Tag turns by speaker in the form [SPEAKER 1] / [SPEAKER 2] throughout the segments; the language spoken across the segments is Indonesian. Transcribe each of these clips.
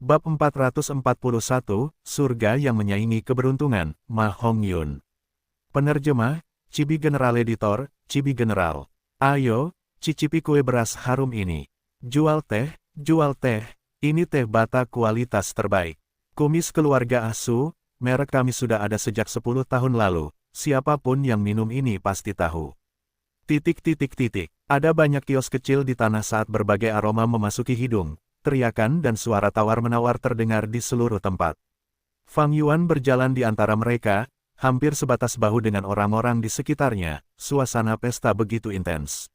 [SPEAKER 1] Bab 441, Surga yang Menyaingi Keberuntungan, Ma Hongyun. Penerjemah, Cibi General Editor, Cibi General. Ayo, cicipi kue beras harum ini. Jual teh, ini teh bata kualitas terbaik. Kumis keluarga Asu, merek kami sudah ada sejak 10 tahun lalu, siapapun yang minum ini pasti tahu. Ada banyak kios kecil di tanah saat berbagai aroma memasuki hidung. Teriakan dan suara tawar-menawar terdengar di seluruh tempat. Fang Yuan berjalan di antara mereka, hampir sebatas bahu dengan orang-orang di sekitarnya, suasana pesta begitu intens.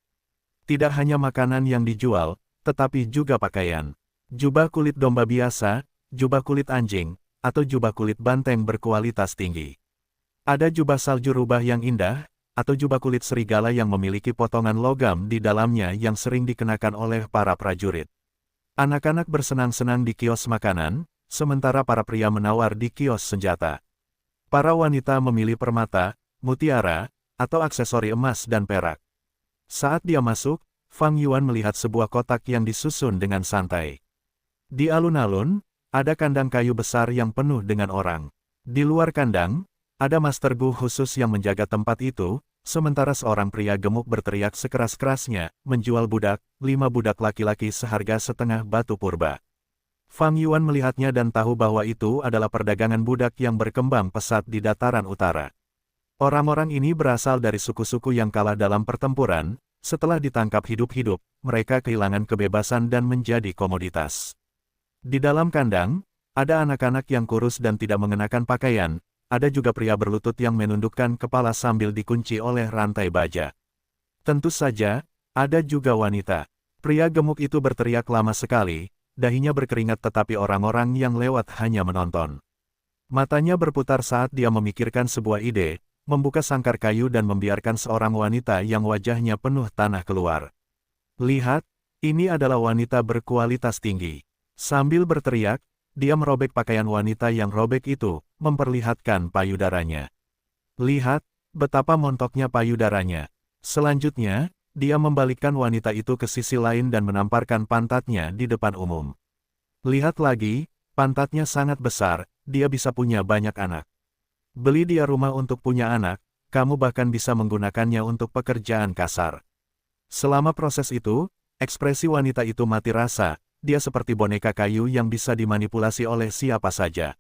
[SPEAKER 1] Tidak hanya makanan yang dijual, tetapi juga pakaian. Jubah kulit domba biasa, jubah kulit anjing, atau jubah kulit banteng berkualitas tinggi. Ada jubah salju rubah yang indah, atau jubah kulit serigala yang memiliki potongan logam di dalamnya yang sering dikenakan oleh para prajurit. Anak-anak bersenang-senang di kios makanan, sementara para pria menawar di kios senjata. Para wanita memilih permata, mutiara, atau aksesori emas dan perak. Saat dia masuk, Fang Yuan melihat sebuah kotak yang disusun dengan santai. Di alun-alun, ada kandang kayu besar yang penuh dengan orang. Di luar kandang, ada Master Gu khusus yang menjaga tempat itu, sementara seorang pria gemuk berteriak sekeras-kerasnya, menjual budak, 5 budak laki-laki seharga setengah batu purba. Fang Yuan melihatnya dan tahu bahwa itu adalah perdagangan budak yang berkembang pesat di dataran utara. Orang-orang ini berasal dari suku-suku yang kalah dalam pertempuran, setelah ditangkap hidup-hidup, mereka kehilangan kebebasan dan menjadi komoditas. Di dalam kandang, ada anak-anak yang kurus dan tidak mengenakan pakaian. Ada juga pria berlutut yang menundukkan kepala sambil dikunci oleh rantai baja. Tentu saja, ada juga wanita. Pria gemuk itu berteriak lama sekali, dahinya berkeringat tetapi orang-orang yang lewat hanya menonton. Matanya berputar saat dia memikirkan sebuah ide, membuka sangkar kayu dan membiarkan seorang wanita yang wajahnya penuh tanah keluar. Lihat, ini adalah wanita berkualitas tinggi. Sambil berteriak, dia merobek pakaian wanita yang robek itu, memperlihatkan payudaranya. Lihat, betapa montoknya payudaranya. Selanjutnya, dia membalikkan wanita itu ke sisi lain dan menamparkan pantatnya di depan umum. Lihat lagi, pantatnya sangat besar, dia bisa punya banyak anak. Beli dia rumah untuk punya anak, kamu bahkan bisa menggunakannya untuk pekerjaan kasar. Selama proses itu, ekspresi wanita itu mati rasa. Dia seperti boneka kayu yang bisa dimanipulasi oleh siapa saja.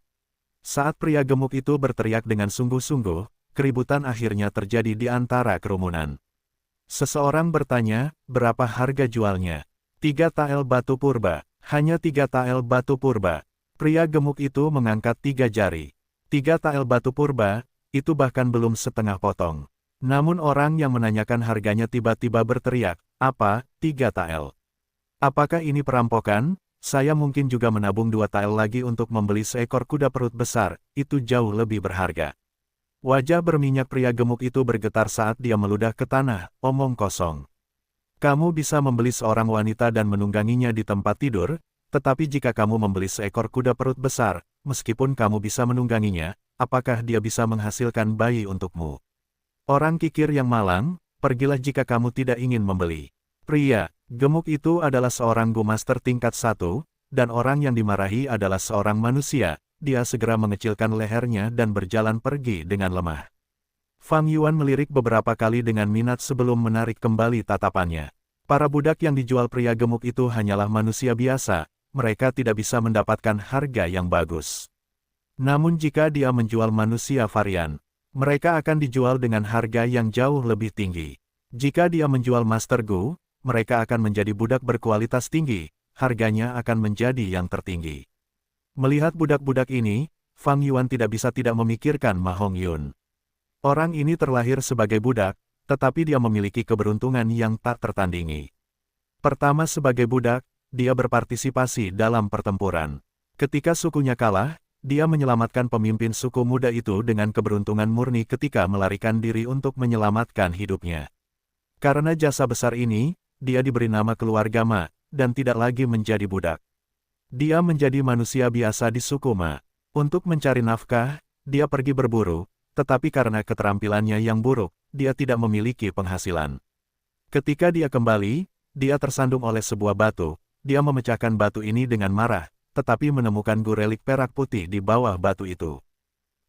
[SPEAKER 1] Saat pria gemuk itu berteriak dengan sungguh-sungguh, keributan akhirnya terjadi di antara kerumunan. Seseorang bertanya, berapa harga jualnya? 3 tael batu purba, hanya 3 tael batu purba. Pria gemuk itu mengangkat 3 jari. 3 tael batu purba, itu bahkan belum setengah potong. Namun orang yang menanyakan harganya tiba-tiba berteriak, apa, 3 tael? Apakah ini perampokan? Saya mungkin juga menabung 2 tael lagi untuk membeli seekor kuda perut besar, itu jauh lebih berharga. Wajah berminyak pria gemuk itu bergetar saat dia meludah ke tanah, omong kosong. Kamu bisa membeli seorang wanita dan menungganginya di tempat tidur, tetapi jika kamu membeli seekor kuda perut besar, meskipun kamu bisa menungganginya, apakah dia bisa menghasilkan bayi untukmu? Orang kikir yang malang, pergilah jika kamu tidak ingin membeli. Pria gemuk itu adalah seorang Gu Master tingkat 1, dan orang yang dimarahi adalah seorang manusia. Dia segera mengecilkan lehernya dan berjalan pergi dengan lemah. Fang Yuan melirik beberapa kali dengan minat sebelum menarik kembali tatapannya. Para budak yang dijual pria gemuk itu hanyalah manusia biasa, mereka tidak bisa mendapatkan harga yang bagus. Namun jika dia menjual manusia varian, mereka akan dijual dengan harga yang jauh lebih tinggi. Jika dia menjual Master Gu, mereka akan menjadi budak berkualitas tinggi, harganya akan menjadi yang tertinggi. Melihat budak-budak ini, Fang Yuan tidak bisa tidak memikirkan Ma Hongyun. Orang ini terlahir sebagai budak, tetapi dia memiliki keberuntungan yang tak tertandingi. Pertama sebagai budak, dia berpartisipasi dalam pertempuran. Ketika sukunya kalah, dia menyelamatkan pemimpin suku muda itu dengan keberuntungan murni ketika melarikan diri untuk menyelamatkan hidupnya. Karena jasa besar ini, dia diberi nama keluarga Ma, dan tidak lagi menjadi budak. Dia menjadi manusia biasa di suku Ma. Untuk mencari nafkah, dia pergi berburu, tetapi karena keterampilannya yang buruk, dia tidak memiliki penghasilan. Ketika dia kembali, dia tersandung oleh sebuah batu, dia memecahkan batu ini dengan marah, tetapi menemukan Gu relik perak putih di bawah batu itu.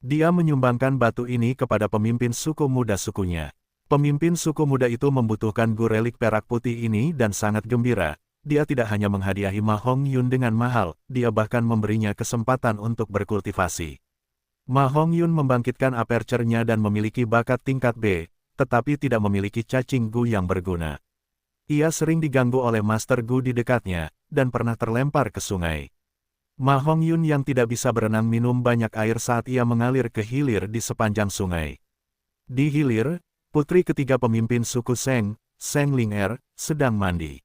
[SPEAKER 1] Dia menyumbangkan batu ini kepada pemimpin suku muda sukunya. Pemimpin suku muda itu membutuhkan Gu relik perak putih ini dan sangat gembira. Dia tidak hanya menghadiahi Ma Hongyun dengan mahal, dia bahkan memberinya kesempatan untuk berkultivasi. Ma Hongyun membangkitkan aperture-nya dan memiliki bakat tingkat B, tetapi tidak memiliki cacing Gu yang berguna. Ia sering diganggu oleh Master Gu di dekatnya, dan pernah terlempar ke sungai. Ma Hongyun yang tidak bisa berenang minum banyak air saat ia mengalir ke hilir di sepanjang sungai. Di hilir, putri ketiga pemimpin suku Seng, Seng Ling-er, sedang mandi.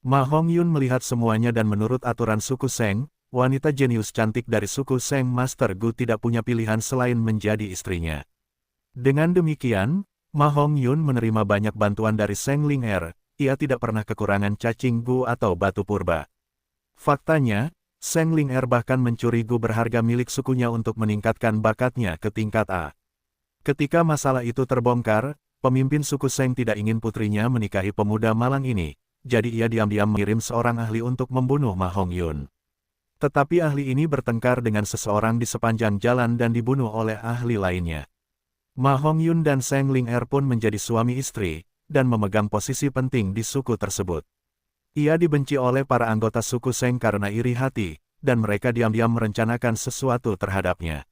[SPEAKER 1] Ma Hongyun melihat semuanya dan menurut aturan suku Seng, wanita jenius cantik dari suku Seng Master Gu tidak punya pilihan selain menjadi istrinya. Dengan demikian, Ma Hongyun menerima banyak bantuan dari Seng Ling-er, ia tidak pernah kekurangan cacing Gu atau batu purba. Faktanya, Seng Ling-er bahkan mencuri Gu berharga milik sukunya untuk meningkatkan bakatnya ke tingkat A. Ketika masalah itu terbongkar, pemimpin suku Seng tidak ingin putrinya menikahi pemuda malang ini. Jadi ia diam-diam mengirim seorang ahli untuk membunuh Ma Hongyun. Tetapi ahli ini bertengkar dengan seseorang di sepanjang jalan dan dibunuh oleh ahli lainnya. Ma Hongyun dan Seng Ling-er pun menjadi suami istri, dan memegang posisi penting di suku tersebut. Ia dibenci oleh para anggota suku Seng karena iri hati, dan mereka diam-diam merencanakan sesuatu terhadapnya.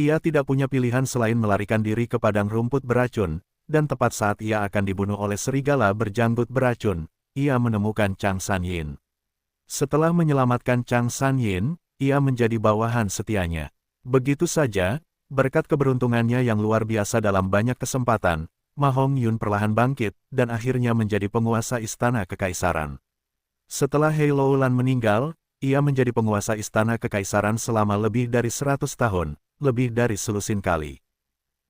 [SPEAKER 1] Ia tidak punya pilihan selain melarikan diri ke padang rumput beracun, dan tepat saat ia akan dibunuh oleh serigala berjanggut beracun, ia menemukan Chang Sanyin. Setelah menyelamatkan Chang Sanyin, ia menjadi bawahan setianya. Begitu saja, berkat keberuntungannya yang luar biasa dalam banyak kesempatan, Ma Hongyun perlahan bangkit, dan akhirnya menjadi penguasa istana kekaisaran. Setelah He Loulan meninggal, ia menjadi penguasa istana kekaisaran selama lebih dari 100 tahun, lebih dari selusin kali.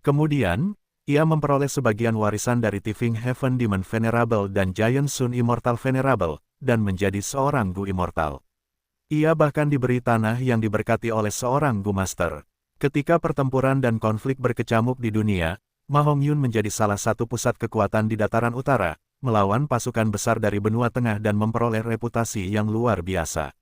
[SPEAKER 1] Kemudian, ia memperoleh sebagian warisan dari Tifing Heaven Demon Venerable dan Giant Sun Immortal Venerable, dan menjadi seorang Gu Immortal. Ia bahkan diberi tanah yang diberkati oleh seorang Gu Master. Ketika pertempuran dan konflik berkecamuk di dunia, Ma Hongyun menjadi salah satu pusat kekuatan di dataran utara, melawan pasukan besar dari benua tengah dan memperoleh reputasi yang luar biasa.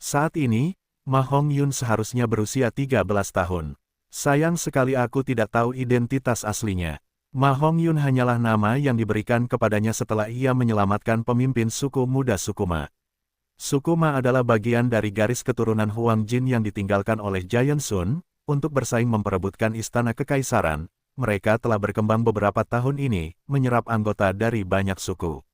[SPEAKER 1] Saat ini, Ma Hongyun seharusnya berusia 13 tahun. Sayang sekali aku tidak tahu identitas aslinya. Ma Hongyun hanyalah nama yang diberikan kepadanya setelah ia menyelamatkan pemimpin suku muda suku Ma. Suku Ma adalah bagian dari garis keturunan Huang Jin yang ditinggalkan oleh Giant Sun, untuk bersaing memperebutkan istana kekaisaran. Mereka telah berkembang beberapa tahun ini, menyerap anggota dari banyak suku.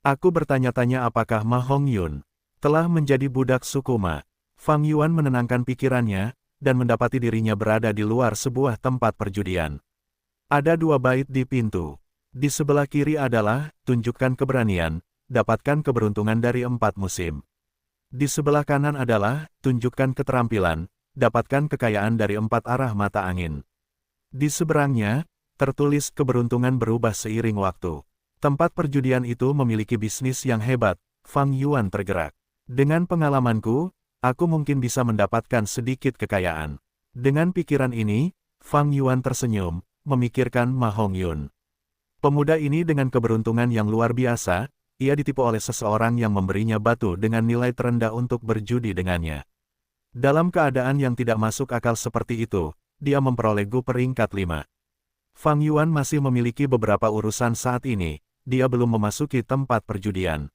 [SPEAKER 1] Aku bertanya-tanya apakah Ma Hongyun telah menjadi budak suku Ma. Fang Yuan menenangkan pikirannya, dan mendapati dirinya berada di luar sebuah tempat perjudian. Ada 2 bait di pintu. Di sebelah kiri adalah, tunjukkan keberanian, dapatkan keberuntungan dari 4 musim. Di sebelah kanan adalah, tunjukkan keterampilan, dapatkan kekayaan dari 4 arah mata angin. Di seberangnya, tertulis keberuntungan berubah seiring waktu. Tempat perjudian itu memiliki bisnis yang hebat, Fang Yuan tergerak. Dengan pengalamanku, aku mungkin bisa mendapatkan sedikit kekayaan. Dengan pikiran ini, Fang Yuan tersenyum, memikirkan Ma Hongyun. Pemuda ini dengan keberuntungan yang luar biasa, ia ditipu oleh seseorang yang memberinya batu dengan nilai terendah untuk berjudi dengannya. Dalam keadaan yang tidak masuk akal seperti itu, dia memperoleh Gu peringkat 5. Fang Yuan masih memiliki beberapa urusan saat ini, dia belum memasuki tempat perjudian.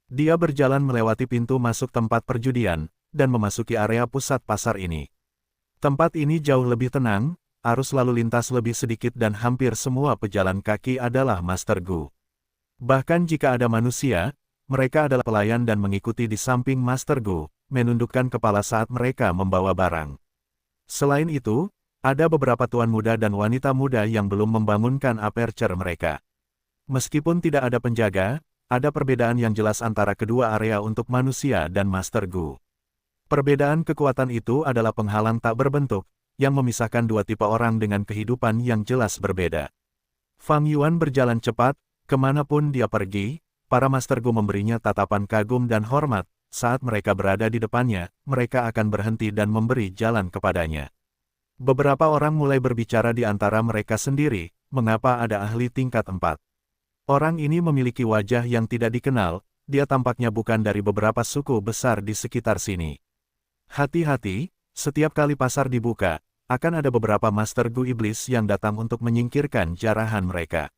[SPEAKER 1] Dia berjalan melewati pintu masuk tempat perjudian, dan memasuki area pusat pasar ini. Tempat ini jauh lebih tenang, arus lalu lintas lebih sedikit dan hampir semua pejalan kaki adalah Master Gu. Bahkan jika ada manusia, mereka adalah pelayan dan mengikuti di samping Master Gu, menundukkan kepala saat mereka membawa barang. Selain itu, ada beberapa tuan muda dan wanita muda yang belum membangunkan aperture mereka. Meskipun tidak ada penjaga, ada perbedaan yang jelas antara kedua area untuk manusia dan Master Gu. Perbedaan kekuatan itu adalah penghalang tak berbentuk, yang memisahkan 2 tipe orang dengan kehidupan yang jelas berbeda. Fang Yuan berjalan cepat, kemanapun dia pergi, para Master Gu memberinya tatapan kagum dan hormat, saat mereka berada di depannya, mereka akan berhenti dan memberi jalan kepadanya. Beberapa orang mulai berbicara di antara mereka sendiri, mengapa ada ahli tingkat 4. Orang ini memiliki wajah yang tidak dikenal, dia tampaknya bukan dari beberapa suku besar di sekitar sini. Hati-hati, setiap kali pasar dibuka, akan ada beberapa Master Gu Iblis yang datang untuk menyingkirkan jarahan mereka.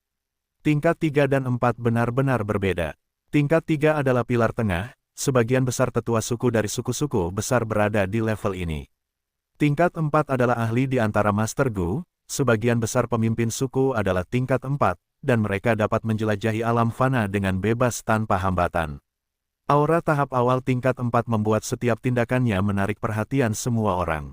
[SPEAKER 1] Tingkat 3 dan 4 benar-benar berbeda. Tingkat 3 adalah pilar tengah, sebagian besar tetua suku dari suku-suku besar berada di level ini. Tingkat 4 adalah ahli di antara Master Gu, sebagian besar pemimpin suku adalah tingkat 4, dan mereka dapat menjelajahi alam fana dengan bebas tanpa hambatan. Aura tahap awal tingkat 4 membuat setiap tindakannya menarik perhatian semua orang.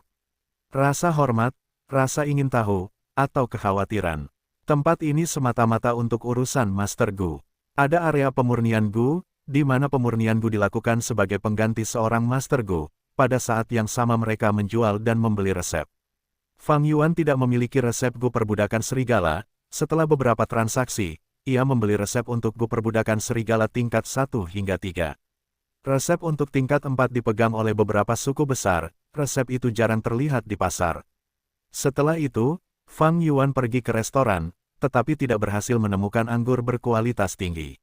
[SPEAKER 1] Rasa hormat, rasa ingin tahu, atau kekhawatiran. Tempat ini semata-mata untuk urusan Master Gu. Ada area pemurnian Gu, di mana pemurnian Gu dilakukan sebagai pengganti seorang Master Gu. Pada saat yang sama mereka menjual dan membeli resep. Fang Yuan tidak memiliki resep Gu perbudakan serigala. Setelah beberapa transaksi, ia membeli resep untuk Gu perbudakan serigala tingkat 1 hingga 3. Resep untuk tingkat 4 dipegang oleh beberapa suku besar, resep itu jarang terlihat di pasar. Setelah itu, Fang Yuan pergi ke restoran, tetapi tidak berhasil menemukan anggur berkualitas tinggi.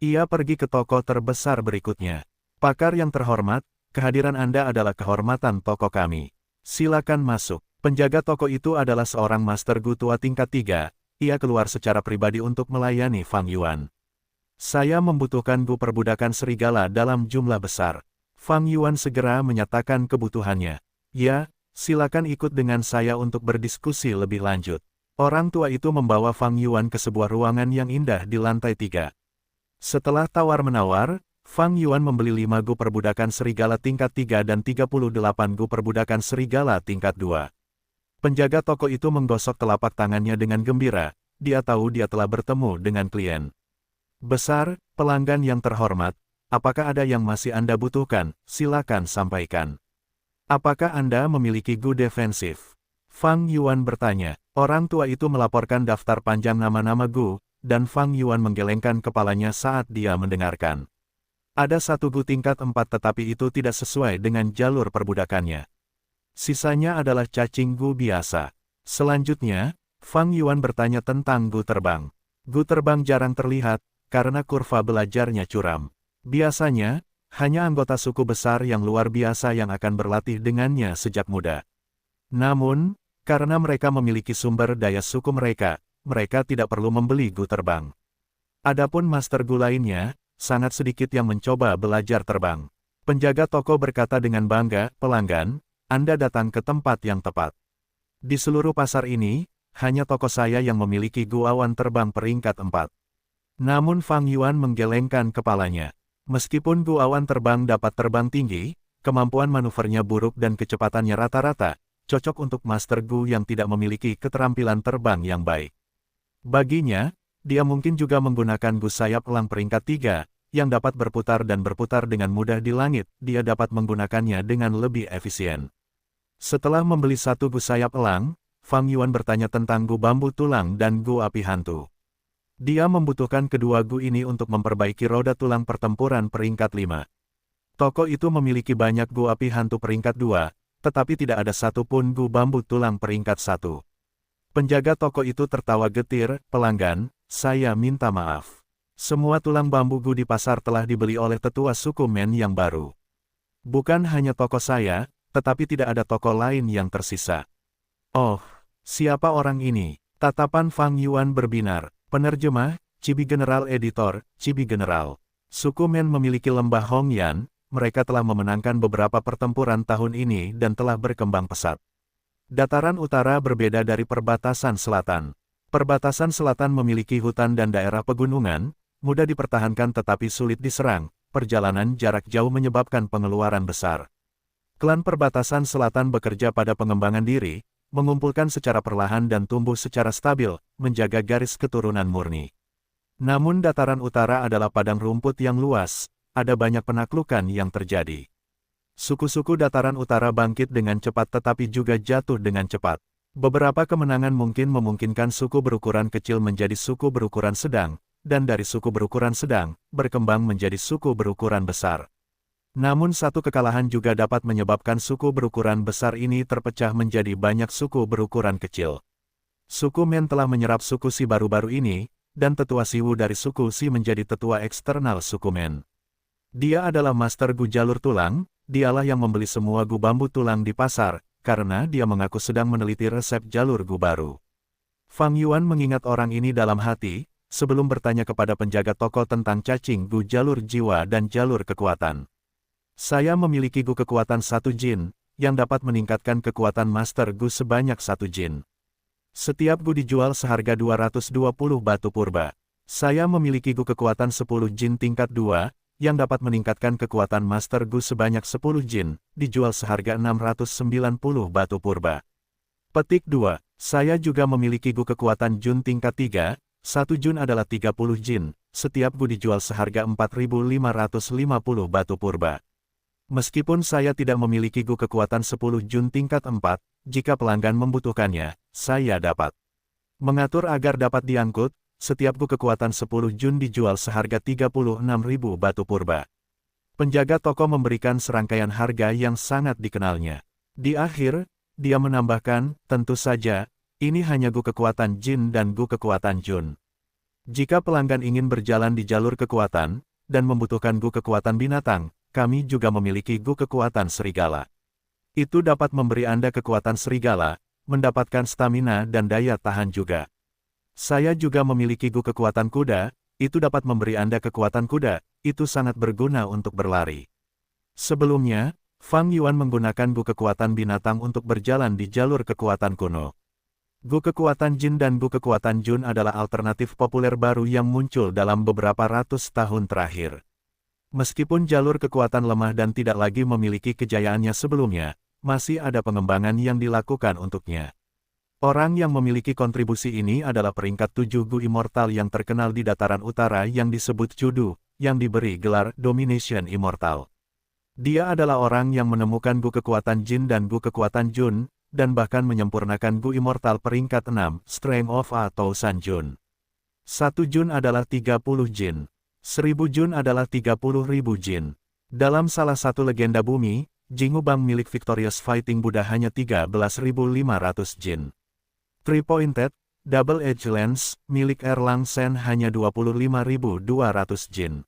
[SPEAKER 1] Ia pergi ke toko terbesar berikutnya. Pakar yang terhormat, kehadiran Anda adalah kehormatan toko kami. Silakan masuk. Penjaga toko itu adalah seorang Master Gu tua tingkat 3, ia keluar secara pribadi untuk melayani Fang Yuan. Saya membutuhkan Gu perbudakan serigala dalam jumlah besar. Fang Yuan segera menyatakan kebutuhannya. Ya, silakan ikut dengan saya untuk berdiskusi lebih lanjut. Orang tua itu membawa Fang Yuan ke sebuah ruangan yang indah di lantai 3. Setelah tawar-menawar, Fang Yuan membeli 5 Gu perbudakan serigala tingkat 3 dan 38 Gu perbudakan serigala tingkat 2. Penjaga toko itu menggosok telapak tangannya dengan gembira, dia tahu dia telah bertemu dengan klien. Besar, pelanggan yang terhormat, apakah ada yang masih Anda butuhkan? Silakan sampaikan. Apakah Anda memiliki Gu defensif? Fang Yuan bertanya. Orang tua itu melaporkan daftar panjang nama-nama Gu, dan Fang Yuan menggelengkan kepalanya saat dia mendengarkan. Ada satu Gu tingkat 4 tetapi itu tidak sesuai dengan jalur perbudakannya. Sisanya adalah cacing Gu biasa. Selanjutnya, Fang Yuan bertanya tentang Gu terbang. Gu terbang jarang terlihat, karena kurva belajarnya curam. Biasanya, hanya anggota suku besar yang luar biasa yang akan berlatih dengannya sejak muda. Namun, karena mereka memiliki sumber daya suku mereka, mereka tidak perlu membeli Gu terbang. Adapun Master Gu lainnya, sangat sedikit yang mencoba belajar terbang. Penjaga toko berkata dengan bangga, pelanggan, Anda datang ke tempat yang tepat. Di seluruh pasar ini, hanya toko saya yang memiliki Gu awan terbang peringkat 4. Namun Fang Yuan menggelengkan kepalanya. Meskipun Gu awan terbang dapat terbang tinggi, kemampuan manuvernya buruk dan kecepatannya rata-rata, cocok untuk Master Gu yang tidak memiliki keterampilan terbang yang baik. Baginya, dia mungkin juga menggunakan Gu sayap elang peringkat 3, yang dapat berputar dan berputar dengan mudah di langit, dia dapat menggunakannya dengan lebih efisien. Setelah membeli satu Gu sayap elang, Fang Yuan bertanya tentang Gu bambu tulang dan Gu api hantu. Dia membutuhkan kedua Gu ini untuk memperbaiki roda tulang pertempuran peringkat 5. Toko itu memiliki banyak Gu api hantu peringkat 2, tetapi tidak ada satupun Gu bambu tulang peringkat 1. Penjaga toko itu tertawa getir, pelanggan, saya minta maaf. Semua tulang bambu Gu di pasar telah dibeli oleh tetua suku Men yang baru. Bukan hanya toko saya, tetapi tidak ada toko lain yang tersisa. Oh, siapa orang ini? Tatapan Fang Yuan berbinar. Penerjemah, Cibi General Editor, Cibi General. Suku Men memiliki lembah Hongyan, mereka telah memenangkan beberapa pertempuran tahun ini dan telah berkembang pesat. Dataran utara berbeda dari perbatasan selatan. Perbatasan selatan memiliki hutan dan daerah pegunungan, mudah dipertahankan tetapi sulit diserang, perjalanan jarak jauh menyebabkan pengeluaran besar. Klan perbatasan selatan bekerja pada pengembangan diri, mengumpulkan secara perlahan dan tumbuh secara stabil, menjaga garis keturunan murni. Namun dataran utara adalah padang rumput yang luas, ada banyak penaklukan yang terjadi. Suku-suku dataran utara bangkit dengan cepat tetapi juga jatuh dengan cepat. Beberapa kemenangan mungkin memungkinkan suku berukuran kecil menjadi suku berukuran sedang, dan dari suku berukuran sedang, berkembang menjadi suku berukuran besar. Namun satu kekalahan juga dapat menyebabkan suku berukuran besar ini terpecah menjadi banyak suku berukuran kecil. Suku Men telah menyerap suku Si baru-baru ini, dan tetua Siwu dari suku Si menjadi tetua eksternal suku Men. Dia adalah Master Gu jalur tulang, dialah yang membeli semua gu bambu tulang di pasar, karena dia mengaku sedang meneliti resep jalur gu baru. Fang Yuan mengingat orang ini dalam hati, sebelum bertanya kepada penjaga toko tentang cacing gu jalur jiwa dan jalur kekuatan. Saya memiliki gu kekuatan 1 jin, yang dapat meningkatkan kekuatan Master Gu sebanyak 1 jin. Setiap gu dijual seharga 220 batu purba. Saya memiliki gu kekuatan 10 jin tingkat 2, yang dapat meningkatkan kekuatan Master Gu sebanyak 10 jin, dijual seharga 690 batu purba. Petik 2. Saya juga memiliki gu kekuatan Jun tingkat 3, 1 Jun adalah 30 jin, setiap gu dijual seharga 4.550 batu purba. Meskipun saya tidak memiliki gu kekuatan 10 Jun tingkat 4, jika pelanggan membutuhkannya, saya dapat mengatur agar dapat diangkut. Setiap gu kekuatan 10 Jun dijual seharga 36.000 batu purba. Penjaga toko memberikan serangkaian harga yang sangat dikenalnya. Di akhir, dia menambahkan, tentu saja, ini hanya gu kekuatan Jin dan gu kekuatan Jun. Jika pelanggan ingin berjalan di jalur kekuatan, dan membutuhkan gu kekuatan binatang, kami juga memiliki gu kekuatan serigala. Itu dapat memberi Anda kekuatan serigala, mendapatkan stamina dan daya tahan juga. Saya juga memiliki gu kekuatan kuda, itu dapat memberi Anda kekuatan kuda, itu sangat berguna untuk berlari. Sebelumnya, Fang Yuan menggunakan gu kekuatan binatang untuk berjalan di jalur kekuatan kuno. Gu kekuatan Jin dan gu kekuatan Jun adalah alternatif populer baru yang muncul dalam beberapa ratus tahun terakhir. Meskipun jalur kekuatan lemah dan tidak lagi memiliki kejayaannya sebelumnya, masih ada pengembangan yang dilakukan untuknya. Orang yang memiliki kontribusi ini adalah peringkat 7 gu immortal yang terkenal di dataran utara yang disebut Judu, yang diberi gelar Domination Immortal. Dia adalah orang yang menemukan gu kekuatan Jin dan gu kekuatan Jun, dan bahkan menyempurnakan gu immortal peringkat 6, Strength of atau San Jun. 1 Jun adalah 30 Jin. 1000 Jun adalah 30.000 Jin. Dalam salah satu legenda bumi, Jingubang milik Victorious Fighting Buddha hanya 13.500 Jin. Three-pointed, double-edged lens, milik Erlang Sen hanya 25.200 Jin.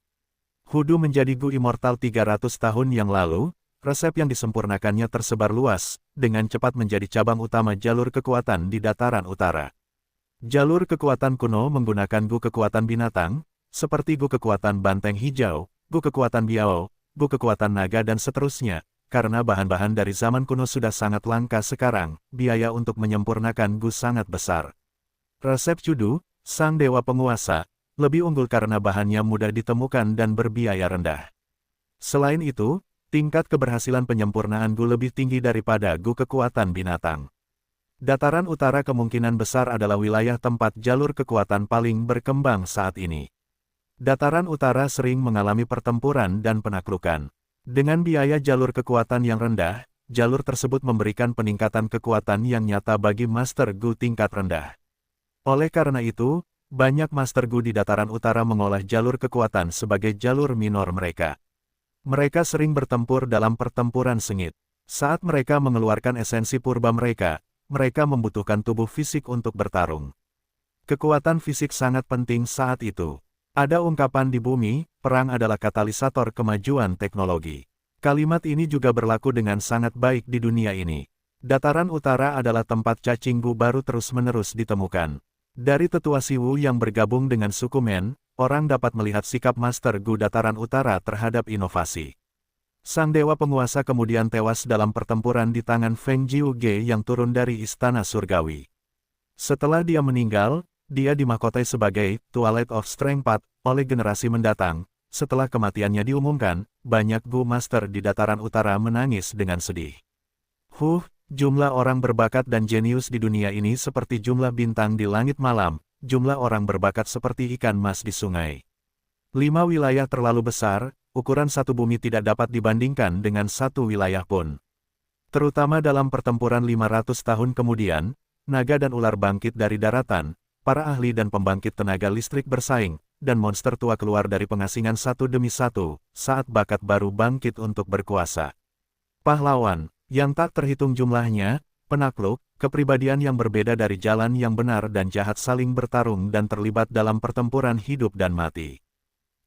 [SPEAKER 1] Hudu menjadi gu immortal 300 tahun yang lalu, resep yang disempurnakannya tersebar luas, dengan cepat menjadi cabang utama jalur kekuatan di dataran utara. Jalur kekuatan kuno menggunakan gu kekuatan binatang, seperti gu kekuatan banteng hijau, gu kekuatan biao, gu kekuatan naga dan seterusnya, karena bahan-bahan dari zaman kuno sudah sangat langka sekarang, biaya untuk menyempurnakan gu sangat besar. Resep Judu, sang dewa penguasa, lebih unggul karena bahannya mudah ditemukan dan berbiaya rendah. Selain itu, tingkat keberhasilan penyempurnaan gu lebih tinggi daripada gu kekuatan binatang. Dataran utara kemungkinan besar adalah wilayah tempat jalur kekuatan paling berkembang saat ini. Dataran utara sering mengalami pertempuran dan penaklukan. Dengan biaya jalur kekuatan yang rendah, jalur tersebut memberikan peningkatan kekuatan yang nyata bagi Master Gu tingkat rendah. Oleh karena itu, banyak Master Gu di dataran utara mengolah jalur kekuatan sebagai jalur minor mereka. Mereka sering bertempur dalam pertempuran sengit. Saat mereka mengeluarkan esensi purba mereka, mereka membutuhkan tubuh fisik untuk bertarung. Kekuatan fisik sangat penting saat itu. Ada ungkapan di bumi, perang adalah katalisator kemajuan teknologi. Kalimat ini juga berlaku dengan sangat baik di dunia ini. Dataran utara adalah tempat cacing gu baru terus-menerus ditemukan. Dari tetua Siwu yang bergabung dengan suku Men, orang dapat melihat sikap Master Gu dataran utara terhadap inovasi. Sang dewa penguasa kemudian tewas dalam pertempuran di tangan Feng Jiuge yang turun dari istana surgawi. Setelah dia meninggal, dia dimahkotai sebagai Twilight of Strength Path oleh generasi mendatang. Setelah kematiannya diumumkan, banyak Gu Master di dataran utara menangis dengan sedih. Jumlah orang berbakat dan jenius di dunia ini seperti jumlah bintang di langit malam, jumlah orang berbakat seperti ikan mas di sungai. 5 wilayah terlalu besar, ukuran satu bumi tidak dapat dibandingkan dengan satu wilayah pun. Terutama dalam pertempuran 500 tahun kemudian, naga dan ular bangkit dari daratan, para ahli dan pembangkit tenaga listrik bersaing, dan monster tua keluar dari pengasingan satu demi satu, saat bakat baru bangkit untuk berkuasa. Pahlawan, yang tak terhitung jumlahnya, penakluk, kepribadian yang berbeda dari jalan yang benar dan jahat saling bertarung dan terlibat dalam pertempuran hidup dan mati.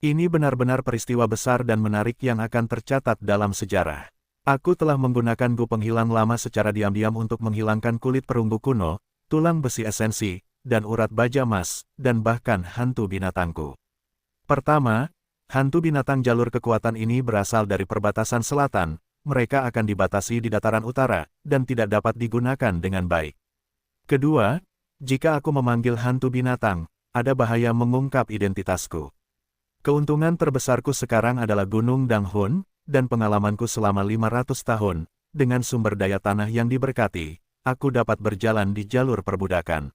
[SPEAKER 1] Ini benar-benar peristiwa besar dan menarik yang akan tercatat dalam sejarah. Aku telah menggunakan gu penghilang lama secara diam-diam untuk menghilangkan kulit perunggu kuno, tulang besi esensi, dan urat baja emas, dan bahkan hantu binatangku. Pertama, hantu binatang jalur kekuatan ini berasal dari perbatasan selatan, mereka akan dibatasi di dataran utara, dan tidak dapat digunakan dengan baik. Kedua, jika aku memanggil hantu binatang, ada bahaya mengungkap identitasku. Keuntungan terbesarku sekarang adalah Gunung Danghun, dan pengalamanku selama 500 tahun, dengan sumber daya tanah yang diberkati, aku dapat berjalan di jalur perbudakan.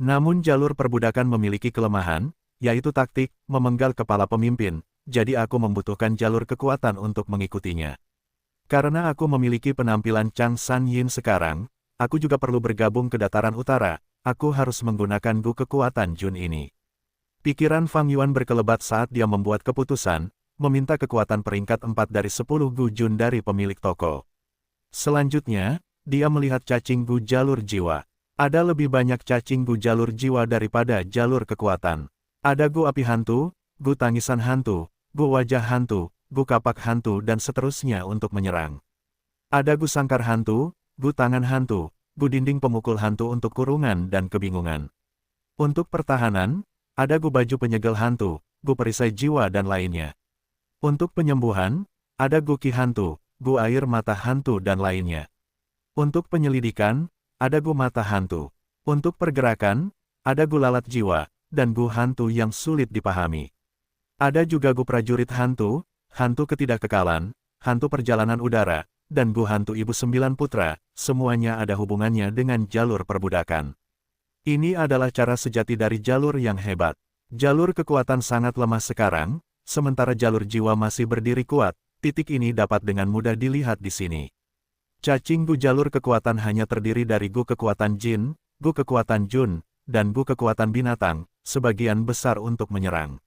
[SPEAKER 1] Namun jalur perbudakan memiliki kelemahan, yaitu taktik, memenggal kepala pemimpin, jadi aku membutuhkan jalur kekuatan untuk mengikutinya. Karena aku memiliki penampilan Chang San Yin sekarang, aku juga perlu bergabung ke dataran utara, aku harus menggunakan gu kekuatan Jun ini. Pikiran Fang Yuan berkelebat saat dia membuat keputusan, meminta kekuatan peringkat 4 dari 10 gu Jun dari pemilik toko. Selanjutnya, dia melihat cacing gu jalur jiwa. Ada lebih banyak cacing gu jalur jiwa daripada jalur kekuatan. Ada gu api hantu, gu tangisan hantu, gu wajah hantu, gu kapak hantu dan seterusnya untuk menyerang. Ada gu sangkar hantu, gu tangan hantu, gu dinding pemukul hantu untuk kurungan dan kebingungan. Untuk pertahanan, ada gu baju penyegel hantu, gu perisai jiwa dan lainnya. Untuk penyembuhan, ada gu ki hantu, gu air mata hantu dan lainnya. Untuk penyelidikan, ada gu mata hantu. Untuk pergerakan, ada gu lalat jiwa, dan gu hantu yang sulit dipahami. Ada juga gu prajurit hantu, hantu ketidakkekalan, hantu perjalanan udara, dan gu hantu ibu 9 putra, semuanya ada hubungannya dengan jalur perbudakan. Ini adalah cara sejati dari jalur yang hebat. Jalur kekuatan sangat lemah sekarang, sementara jalur jiwa masih berdiri kuat, titik ini dapat dengan mudah dilihat di sini. Cacing gu jalur kekuatan hanya terdiri dari gu kekuatan Jin, gu kekuatan Jun, dan gu kekuatan binatang, sebagian besar untuk menyerang.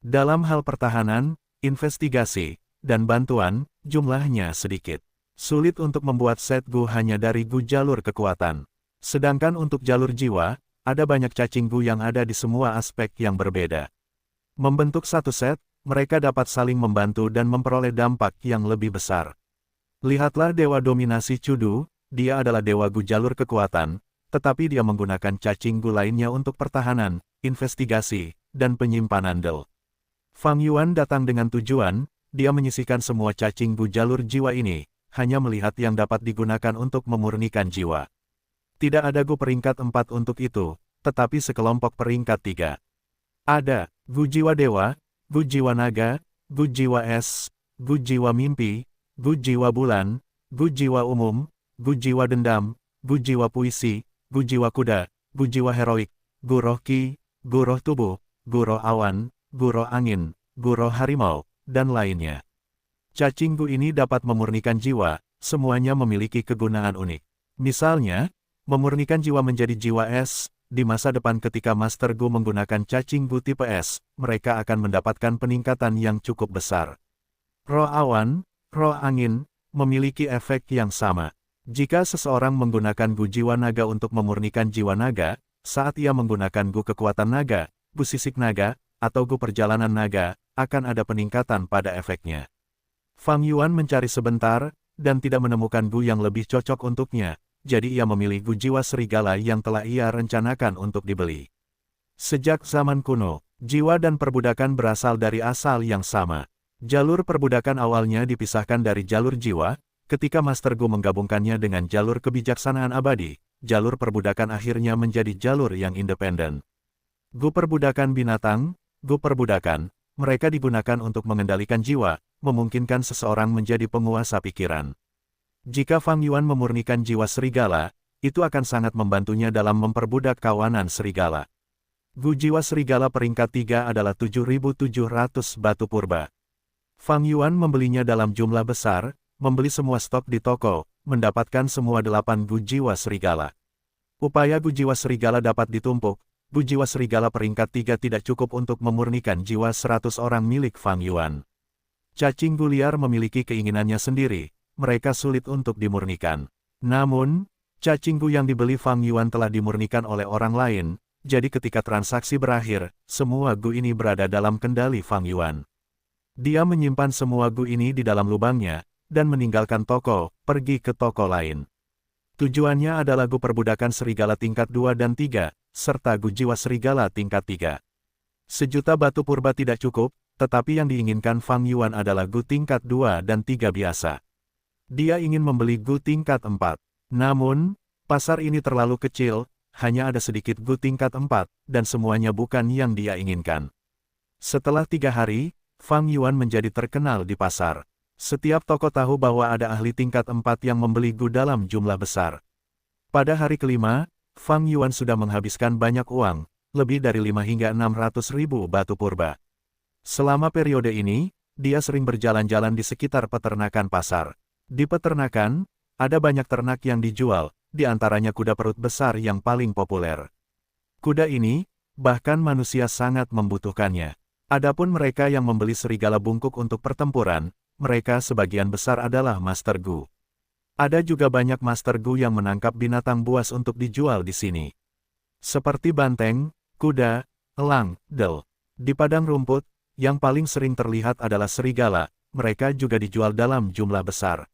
[SPEAKER 1] Dalam hal pertahanan, investigasi, dan bantuan, jumlahnya sedikit. Sulit untuk membuat set gu hanya dari gu jalur kekuatan. Sedangkan untuk jalur jiwa, ada banyak cacing gu yang ada di semua aspek yang berbeda. Membentuk satu set, mereka dapat saling membantu dan memperoleh dampak yang lebih besar. Lihatlah Dewa Dominasi Chudu, dia adalah Dewa Gu jalur kekuatan, tetapi dia menggunakan cacing gu lainnya untuk pertahanan, investigasi, dan penyimpanan del. Fang Yuan datang dengan tujuan, dia menyisihkan semua cacing gu jalur jiwa ini, hanya melihat yang dapat digunakan untuk memurnikan jiwa. Tidak ada gu peringkat 4 untuk itu, tetapi sekelompok peringkat 3. Ada gu jiwa dewa, gu jiwa naga, gu jiwa es, gu jiwa mimpi, gu jiwa bulan, gu jiwa umum, gu jiwa dendam, gu jiwa puisi, gu jiwa kuda, gu jiwa heroik, gu roh ki, gu roh tubuh, gu roh awan, gu roh angin, gu roh harimau, dan lainnya. Cacing gu ini dapat memurnikan jiwa, semuanya memiliki kegunaan unik. Misalnya, memurnikan jiwa menjadi jiwa es, di masa depan ketika Master Gu menggunakan cacing gu tipe es, mereka akan mendapatkan peningkatan yang cukup besar. Roh awan, roh angin, memiliki efek yang sama. Jika seseorang menggunakan gu jiwa naga untuk memurnikan jiwa naga, saat ia menggunakan gu kekuatan naga, gu sisik naga, atau gu perjalanan naga, akan ada peningkatan pada efeknya. Fang Yuan mencari sebentar, dan tidak menemukan gu yang lebih cocok untuknya. Jadi ia memilih gu jiwa serigala yang telah ia rencanakan untuk dibeli. Sejak zaman kuno, jiwa dan perbudakan berasal dari asal yang sama. Jalur perbudakan awalnya dipisahkan dari jalur jiwa, ketika Master Gu menggabungkannya dengan jalur kebijaksanaan abadi, jalur perbudakan akhirnya menjadi jalur yang independen. Gu perbudakan binatang, gu perbudakan, mereka digunakan untuk mengendalikan jiwa, memungkinkan seseorang menjadi penguasa pikiran. Jika Fang Yuan memurnikan jiwa serigala, itu akan sangat membantunya dalam memperbudak kawanan serigala. Gu jiwa serigala peringkat 3 adalah 7.700 batu purba. Fang Yuan membelinya dalam jumlah besar, membeli semua stok di toko, mendapatkan semua 8 gu jiwa serigala. Upaya gu jiwa serigala dapat ditumpuk, gu jiwa serigala peringkat 3 tidak cukup untuk memurnikan jiwa 100 orang milik Fang Yuan. Cacing gu liar memiliki keinginannya sendiri. Mereka sulit untuk dimurnikan. Namun, cacing gu yang dibeli Fang Yuan telah dimurnikan oleh orang lain, jadi ketika transaksi berakhir, semua gu ini berada dalam kendali Fang Yuan. Dia menyimpan semua gu ini di dalam lubangnya, dan meninggalkan toko, pergi ke toko lain. Tujuannya adalah Gu perbudakan serigala tingkat 2 dan 3, serta Gu jiwa serigala tingkat 3. Sejuta batu purba tidak cukup, tetapi yang diinginkan Fang Yuan adalah Gu tingkat 2 dan 3 biasa. Dia ingin membeli Gu tingkat 4. Namun, pasar ini terlalu kecil, hanya ada sedikit Gu tingkat 4, dan semuanya bukan yang dia inginkan. Setelah 3 hari, Fang Yuan menjadi terkenal di pasar. Setiap toko tahu bahwa ada ahli tingkat 4 yang membeli Gu dalam jumlah besar. Pada hari kelima, Fang Yuan sudah menghabiskan banyak uang, lebih dari 5 hingga 600 ribu batu purba. Selama periode ini, dia sering berjalan-jalan di sekitar peternakan pasar. Di peternakan, ada banyak ternak yang dijual, di antaranya kuda perut besar yang paling populer. Kuda ini, bahkan manusia sangat membutuhkannya. Adapun mereka yang membeli serigala bungkuk untuk pertempuran, mereka sebagian besar adalah Master Gu. Ada juga banyak Master Gu yang menangkap binatang buas untuk dijual di sini. Seperti banteng, kuda, elang, del. Di padang rumput, yang paling sering terlihat adalah serigala, mereka juga dijual dalam jumlah besar.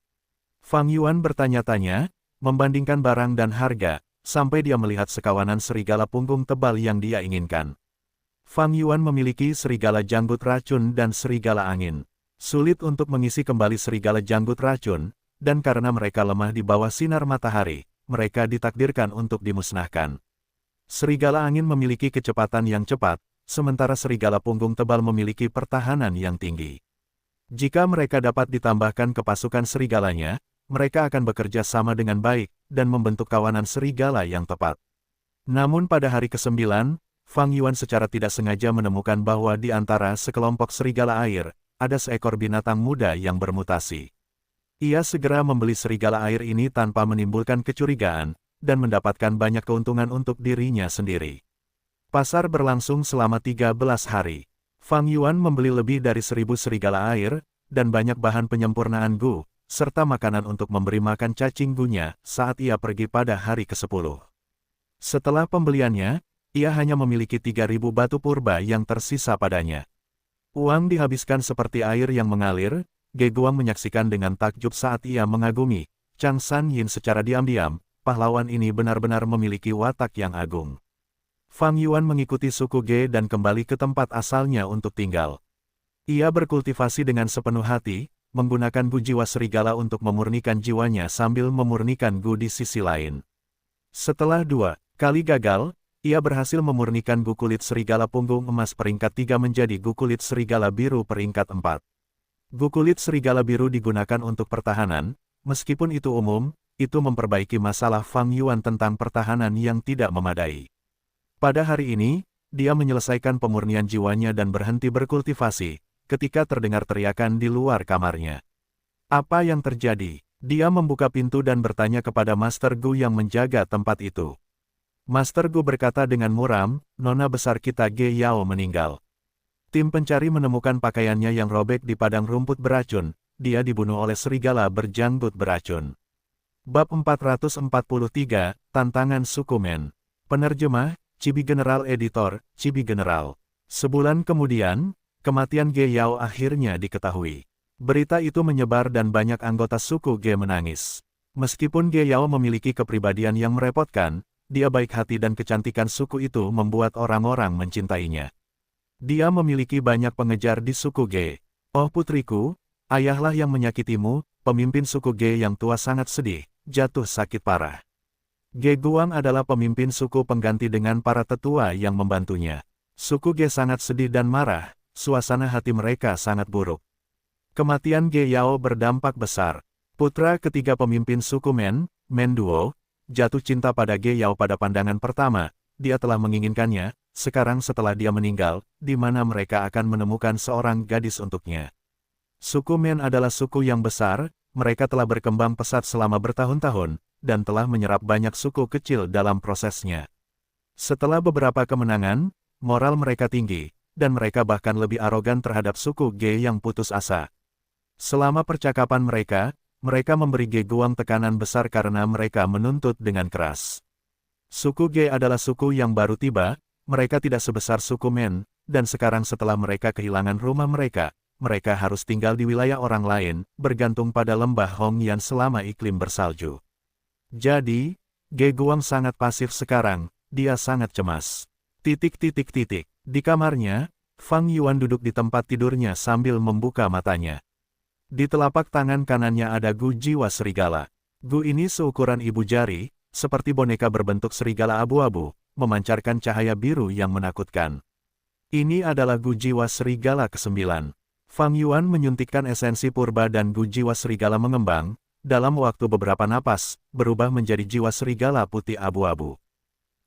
[SPEAKER 1] Fang Yuan bertanya-tanya, membandingkan barang dan harga, sampai dia melihat sekawanan serigala punggung tebal yang dia inginkan. Fang Yuan memiliki serigala janggut racun dan serigala angin. Sulit untuk mengisi kembali serigala janggut racun, dan karena mereka lemah di bawah sinar matahari, mereka ditakdirkan untuk dimusnahkan. Serigala angin memiliki kecepatan yang cepat, sementara serigala punggung tebal memiliki pertahanan yang tinggi. Jika mereka dapat ditambahkan ke pasukan serigalanya, mereka akan bekerja sama dengan baik, dan membentuk kawanan serigala yang tepat. Namun pada hari ke-9, Fang Yuan secara tidak sengaja menemukan bahwa di antara sekelompok serigala air, ada seekor binatang muda yang bermutasi. Ia segera membeli serigala air ini tanpa menimbulkan kecurigaan, dan mendapatkan banyak keuntungan untuk dirinya sendiri. Pasar berlangsung selama 13 hari. Fang Yuan membeli lebih dari 1000 serigala air, dan banyak bahan penyempurnaan Gu, serta makanan untuk memberi makan cacing Gunya saat ia pergi pada hari ke-10. Setelah pembeliannya, ia hanya memiliki 3000 batu purba yang tersisa padanya. Uang dihabiskan seperti air yang mengalir. Ge Guang menyaksikan dengan takjub saat ia mengagumi Chang San Yin secara diam-diam. Pahlawan ini benar-benar memiliki watak yang agung. Fang Yuan mengikuti suku Ge dan kembali ke tempat asalnya untuk tinggal. Ia berkultivasi dengan sepenuh hati, menggunakan Gu jiwa serigala untuk memurnikan jiwanya sambil memurnikan Gu di sisi lain. Setelah 2 kali gagal, ia berhasil memurnikan Gu kulit serigala punggung emas peringkat 3 menjadi Gu kulit serigala biru peringkat 4. Gu kulit serigala biru digunakan untuk pertahanan, meskipun itu umum, itu memperbaiki masalah Fang Yuan tentang pertahanan yang tidak memadai. Pada hari ini, dia menyelesaikan pemurnian jiwanya dan berhenti berkultivasi, ketika terdengar teriakan di luar kamarnya. Apa yang terjadi? Dia membuka pintu dan bertanya kepada Master Gu yang menjaga tempat itu. Master Gu berkata dengan muram, "Nona besar kita Ge Yao meninggal." Tim pencari menemukan pakaiannya yang robek di padang rumput beracun, dia dibunuh oleh serigala berjanggut beracun. Bab 443, Tantangan Sukumen. Penerjemah, Chibi General Editor, Chibi General. Sebulan kemudian, kematian Ge Yao akhirnya diketahui. Berita itu menyebar dan banyak anggota suku Ge menangis. Meskipun Ge Yao memiliki kepribadian yang merepotkan, dia baik hati dan kecantikan suku itu membuat orang-orang mencintainya. Dia memiliki banyak pengejar di suku Ge. "Oh putriku, ayahlah yang menyakitimu," pemimpin suku Ge yang tua sangat sedih, jatuh sakit parah. Ge Guang adalah pemimpin suku pengganti dengan para tetua yang membantunya. Suku Ge sangat sedih dan marah, suasana hati mereka sangat buruk. Kematian Ge Yao berdampak besar. Putra ketiga pemimpin suku Men Duo, jatuh cinta pada Ge Yao pada pandangan pertama, dia telah menginginkannya, sekarang setelah dia meninggal, di mana mereka akan menemukan seorang gadis untuknya. Suku Men adalah suku yang besar, mereka telah berkembang pesat selama bertahun-tahun, dan telah menyerap banyak suku kecil dalam prosesnya. Setelah beberapa kemenangan, moral mereka tinggi, dan mereka bahkan lebih arogan terhadap suku Ge yang putus asa. Selama percakapan mereka memberi Ge Guang tekanan besar karena mereka menuntut dengan keras. Suku Ge adalah suku yang baru tiba, mereka tidak sebesar suku Men, dan sekarang setelah mereka kehilangan rumah mereka, mereka harus tinggal di wilayah orang lain, bergantung pada lembah Hongyan selama iklim bersalju. Jadi, Ge Guang sangat pasif sekarang, dia sangat cemas. Di kamarnya, Fang Yuan duduk di tempat tidurnya sambil membuka matanya. Di telapak tangan kanannya ada Gu jiwa serigala. Gu ini seukuran ibu jari, seperti boneka berbentuk serigala abu-abu, memancarkan cahaya biru yang menakutkan. Ini adalah Gu jiwa serigala ke-9. Fang Yuan menyuntikkan esensi purba dan Gu jiwa serigala mengembang, dalam waktu beberapa napas, berubah menjadi jiwa serigala putih abu-abu.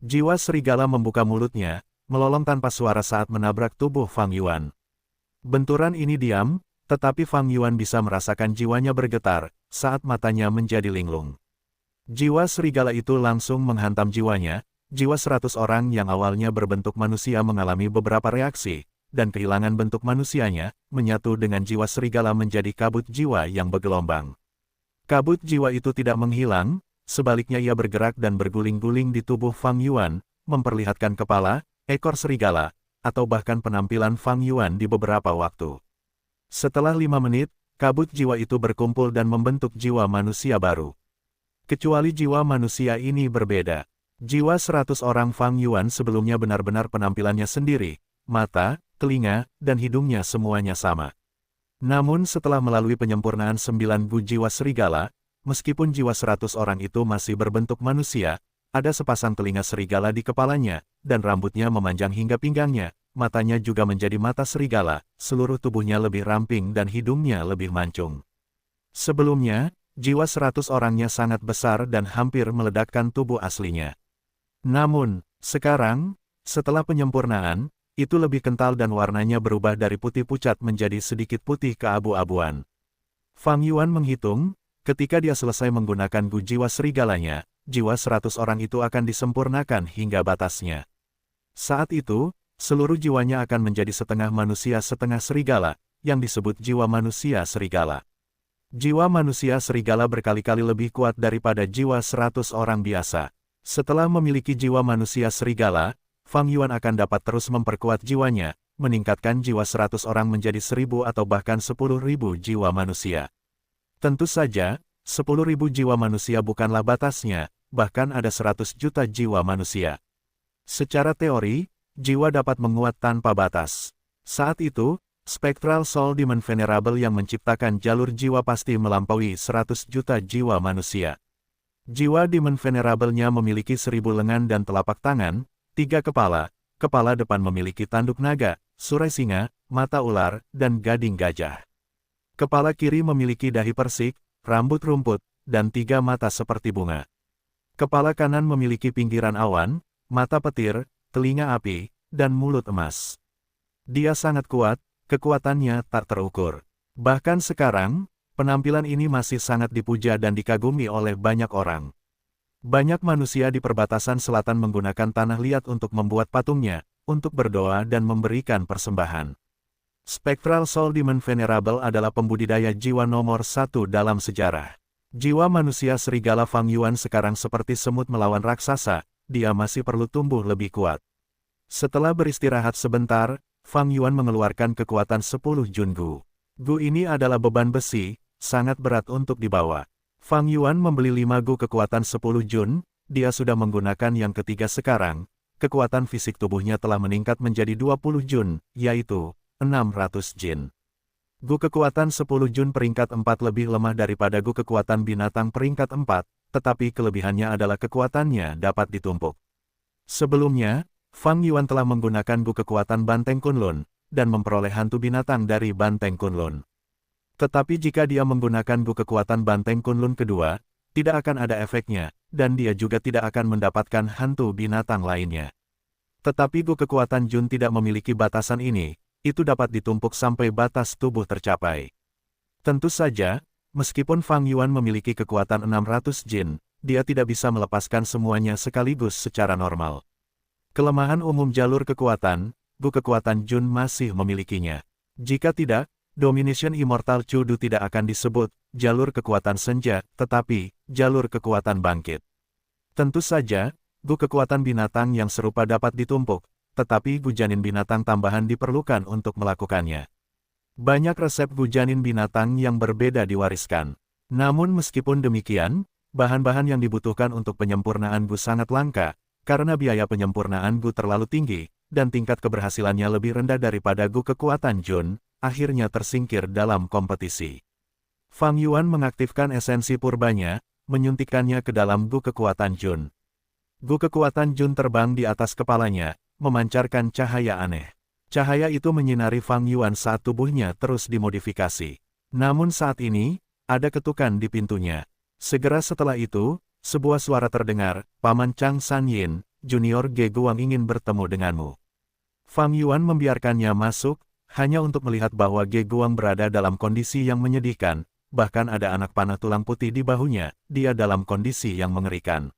[SPEAKER 1] Jiwa serigala membuka mulutnya, melolong tanpa suara saat menabrak tubuh Fang Yuan. Benturan ini diam, tetapi Fang Yuan bisa merasakan jiwanya bergetar, saat matanya menjadi linglung. Jiwa serigala itu langsung menghantam jiwanya, jiwa 100 orang yang awalnya berbentuk manusia mengalami beberapa reaksi, dan kehilangan bentuk manusianya, menyatu dengan jiwa serigala menjadi kabut jiwa yang bergelombang. Kabut jiwa itu tidak menghilang, sebaliknya ia bergerak dan berguling-guling di tubuh Fang Yuan, memperlihatkan kepala, ekor serigala, atau bahkan penampilan Fang Yuan di beberapa waktu. Setelah 5 menit, kabut jiwa itu berkumpul dan membentuk jiwa manusia baru. Kecuali jiwa manusia ini berbeda. Jiwa 100 orang Fang Yuan sebelumnya benar-benar penampilannya sendiri, mata, telinga, dan hidungnya semuanya sama. Namun setelah melalui penyempurnaan 9 Gu jiwa serigala, meskipun jiwa 100 orang itu masih berbentuk manusia, ada sepasang telinga serigala di kepalanya, dan rambutnya memanjang hingga pinggangnya, matanya juga menjadi mata serigala, seluruh tubuhnya lebih ramping dan hidungnya lebih mancung. Sebelumnya, jiwa 100 orangnya sangat besar dan hampir meledakkan tubuh aslinya. Namun, sekarang, setelah penyempurnaan, itu lebih kental dan warnanya berubah dari putih pucat menjadi sedikit putih keabu-abuan. Fang Yuan menghitung, ketika dia selesai menggunakan Gu jiwa serigalanya, jiwa 100 orang itu akan disempurnakan hingga batasnya. Saat itu, seluruh jiwanya akan menjadi setengah manusia setengah serigala, yang disebut jiwa manusia serigala. Jiwa manusia serigala berkali-kali lebih kuat daripada jiwa 100 orang biasa. Setelah memiliki jiwa manusia serigala, Fang Yuan akan dapat terus memperkuat jiwanya, meningkatkan jiwa 100 orang menjadi 1000 atau bahkan 10.000 jiwa manusia. Tentu saja, 10.000 jiwa manusia bukanlah batasnya, bahkan ada 100 juta jiwa manusia. Secara teori, jiwa dapat menguat tanpa batas. Saat itu, Spectral Soul Demon Venerable yang menciptakan jalur jiwa pasti melampaui 100 juta jiwa manusia. Jiwa Demon Venerable-nya memiliki 1000 lengan dan telapak tangan, 3 kepala, kepala depan memiliki tanduk naga, surai singa, mata ular, dan gading gajah. Kepala kiri memiliki dahi persik, rambut rumput, dan 3 mata seperti bunga. Kepala kanan memiliki pinggiran awan, mata petir, telinga api, dan mulut emas. Dia sangat kuat, kekuatannya tak terukur. Bahkan sekarang, penampilan ini masih sangat dipuja dan dikagumi oleh banyak orang. Banyak manusia di perbatasan selatan menggunakan tanah liat untuk membuat patungnya, untuk berdoa dan memberikan persembahan. Spectral Soul Demon Venerable adalah pembudidaya jiwa nomor 1 dalam sejarah. Jiwa manusia serigala Fang Yuan sekarang seperti semut melawan raksasa, dia masih perlu tumbuh lebih kuat. Setelah beristirahat sebentar, Fang Yuan mengeluarkan kekuatan 10 Jun Gu. Gu ini adalah beban besi, sangat berat untuk dibawa. Fang Yuan membeli 5 Gu kekuatan 10 Jun, dia sudah menggunakan yang ketiga sekarang, kekuatan fisik tubuhnya telah meningkat menjadi 20 Jun, yaitu 600 Jin. Gu kekuatan 10 Jun peringkat 4 lebih lemah daripada Gu kekuatan binatang peringkat 4, tetapi kelebihannya adalah kekuatannya dapat ditumpuk. Sebelumnya, Fang Yuan telah menggunakan Gu kekuatan Banteng Kunlun, dan memperoleh hantu binatang dari Banteng Kunlun. Tetapi jika dia menggunakan Gu kekuatan Banteng Kunlun kedua, tidak akan ada efeknya, dan dia juga tidak akan mendapatkan hantu binatang lainnya. Tetapi Gu kekuatan Jun tidak memiliki batasan ini, itu dapat ditumpuk sampai batas tubuh tercapai. Tentu saja, meskipun Fang Yuan memiliki kekuatan 600 Jin, dia tidak bisa melepaskan semuanya sekaligus secara normal. Kelemahan umum jalur kekuatan, Gu kekuatan Jun masih memilikinya. Jika tidak, Domination Immortal Chudu tidak akan disebut jalur kekuatan senja, tetapi jalur kekuatan bangkit. Tentu saja, Gu kekuatan binatang yang serupa dapat ditumpuk, tetapi Gu janin binatang tambahan diperlukan untuk melakukannya. Banyak resep gujanin binatang yang berbeda diwariskan. Namun meskipun demikian, bahan-bahan yang dibutuhkan untuk penyempurnaan gu sangat langka, karena biaya penyempurnaan gu terlalu tinggi, dan tingkat keberhasilannya lebih rendah daripada gu kekuatan Jun, akhirnya tersingkir dalam kompetisi. Fang Yuan mengaktifkan esensi purbanya, menyuntikkannya ke dalam gu kekuatan Jun. Gu kekuatan Jun terbang di atas kepalanya, memancarkan cahaya aneh. Cahaya itu menyinari Fang Yuan saat tubuhnya terus dimodifikasi. Namun saat ini, ada ketukan di pintunya. Segera setelah itu, sebuah suara terdengar, Paman Chang San Yin, Junior Ge Guang ingin bertemu denganmu. Fang Yuan membiarkannya masuk, hanya untuk melihat bahwa Ge Guang berada dalam kondisi yang menyedihkan, bahkan ada anak panah tulang putih di bahunya, dia dalam kondisi yang mengerikan.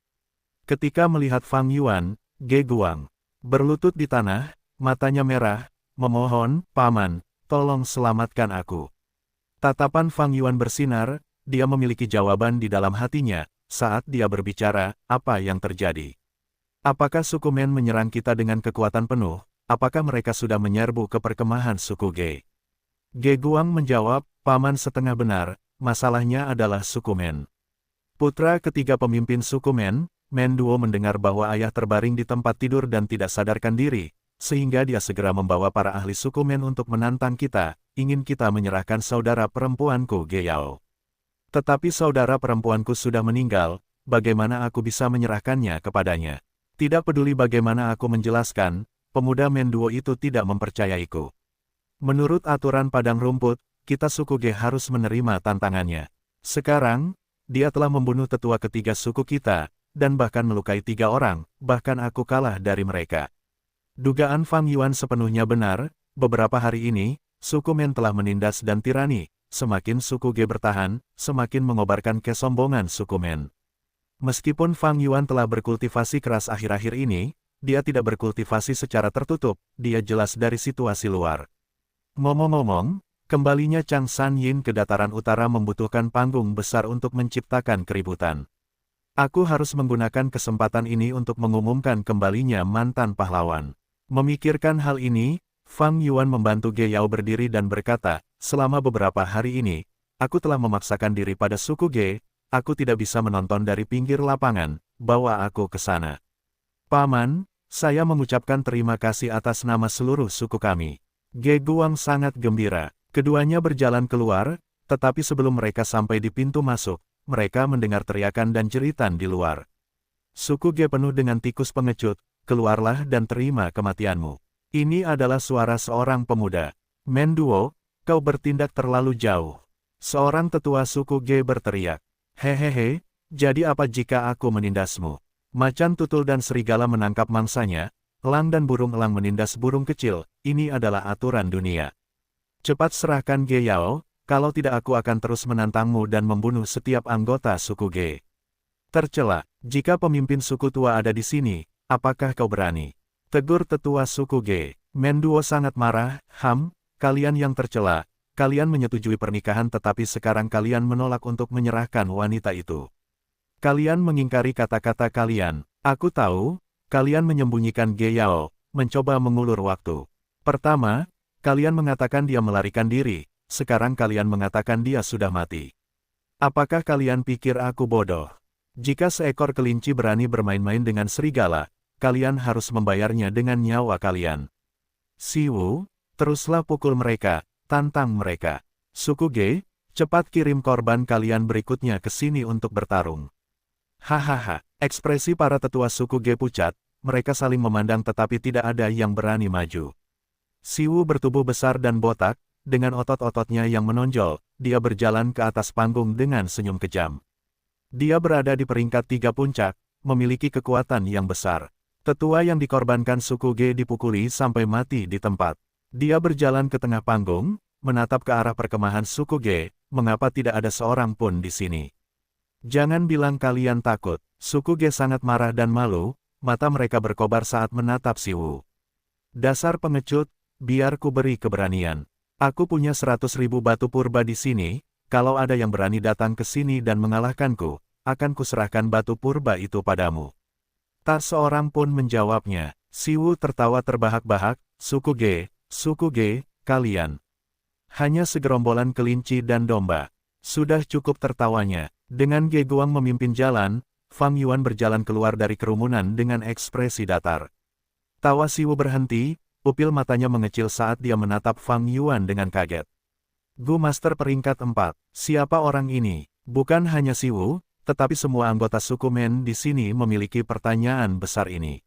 [SPEAKER 1] Ketika melihat Fang Yuan, Ge Guang berlutut di tanah, matanya merah, memohon, Paman, tolong selamatkan aku. Tatapan Fang Yuan bersinar, dia memiliki jawaban di dalam hatinya, saat dia berbicara, apa yang terjadi? Apakah suku Men menyerang kita dengan kekuatan penuh? Apakah mereka sudah menyerbu ke perkemahan suku Ge? Ge Guang menjawab, Paman setengah benar, masalahnya adalah suku Men. Putra ketiga pemimpin suku Men, Men Duo mendengar bahwa ayah terbaring di tempat tidur dan tidak sadarkan diri, sehingga dia segera membawa para ahli suku Men untuk menantang kita, ingin kita menyerahkan saudara perempuanku Ge Yao. Tetapi saudara perempuanku sudah meninggal, bagaimana aku bisa menyerahkannya kepadanya? Tidak peduli bagaimana aku menjelaskan, pemuda Men Duo itu tidak mempercayaiku. Menurut aturan padang rumput, kita suku Ge harus menerima tantangannya. Sekarang, dia telah membunuh tetua ketiga suku kita, dan bahkan melukai 3 orang, bahkan aku kalah dari mereka. Dugaan Fang Yuan sepenuhnya benar, beberapa hari ini, suku Men telah menindas dan tirani, semakin suku Ge bertahan, semakin mengobarkan kesombongan suku Men. Meskipun Fang Yuan telah berkultivasi keras akhir-akhir ini, dia tidak berkultivasi secara tertutup, dia jelas dari situasi luar. Ngomong-ngomong, kembalinya Chang San Yin ke dataran utara membutuhkan panggung besar untuk menciptakan keributan. Aku harus menggunakan kesempatan ini untuk mengumumkan kembalinya mantan pahlawan. Memikirkan hal ini, Fang Yuan membantu Ge Yao berdiri dan berkata, selama beberapa hari ini, aku telah memaksakan diri pada suku Ge, aku tidak bisa menonton dari pinggir lapangan, bawa aku ke sana. Paman, saya mengucapkan terima kasih atas nama seluruh suku kami. Ge Guang sangat gembira. Keduanya berjalan keluar, tetapi sebelum mereka sampai di pintu masuk, mereka mendengar teriakan dan jeritan di luar. Suku Ge penuh dengan tikus pengecut, keluarlah dan terima kematianmu. Ini adalah suara seorang pemuda. Men Duo, kau bertindak terlalu jauh. Seorang tetua suku Ge berteriak. Hehehe, jadi apa jika aku menindasmu? Macan tutul dan serigala menangkap mangsanya, elang dan burung elang menindas burung kecil, ini adalah aturan dunia. Cepat serahkan Ge Yao, kalau tidak aku akan terus menantangmu dan membunuh setiap anggota suku Ge. Tercela, jika pemimpin suku tua ada di sini, apakah kau berani? Tegur tetua suku Ge. Men Duo sangat marah, kalian yang tercela, kalian menyetujui pernikahan tetapi sekarang kalian menolak untuk menyerahkan wanita itu. Kalian mengingkari kata-kata kalian, aku tahu, kalian menyembunyikan Ge Yao, mencoba mengulur waktu. Pertama, kalian mengatakan dia melarikan diri. Sekarang kalian mengatakan dia sudah mati. Apakah kalian pikir aku bodoh? Jika seekor kelinci berani bermain-main dengan serigala, kalian harus membayarnya dengan nyawa kalian. Siwu, teruslah pukul mereka, tantang mereka. Suku Ge, cepat kirim korban kalian berikutnya ke sini untuk bertarung. Hahaha, ekspresi para tetua suku Ge pucat, mereka saling memandang tetapi tidak ada yang berani maju. Siwu bertubuh besar dan botak, dengan otot-ototnya yang menonjol, dia berjalan ke atas panggung dengan senyum kejam. Dia berada di peringkat 3 puncak, memiliki kekuatan yang besar. Tetua yang dikorbankan suku Ge dipukuli sampai mati di tempat. Dia berjalan ke tengah panggung, menatap ke arah perkemahan suku Ge, mengapa tidak ada seorang pun di sini. Jangan bilang kalian takut, suku Ge sangat marah dan malu, mata mereka berkobar saat menatap Siwu. Dasar pengecut, biar ku beri keberanian. Aku punya 100.000 batu purba di sini, kalau ada yang berani datang ke sini dan mengalahkanku, akan kuserahkan batu purba itu padamu. Tak seorang pun menjawabnya. Siwu tertawa terbahak-bahak, suku Ge, kalian. Hanya segerombolan kelinci dan domba. Sudah cukup tertawanya. Dengan Ge Guang memimpin jalan, Fang Yuan berjalan keluar dari kerumunan dengan ekspresi datar. Tawa Siwu berhenti, pupil matanya mengecil saat dia menatap Fang Yuan dengan kaget. Gu Master peringkat 4. Siapa orang ini? Bukan hanya Siwu, tetapi semua anggota suku Men di sini memiliki pertanyaan besar ini.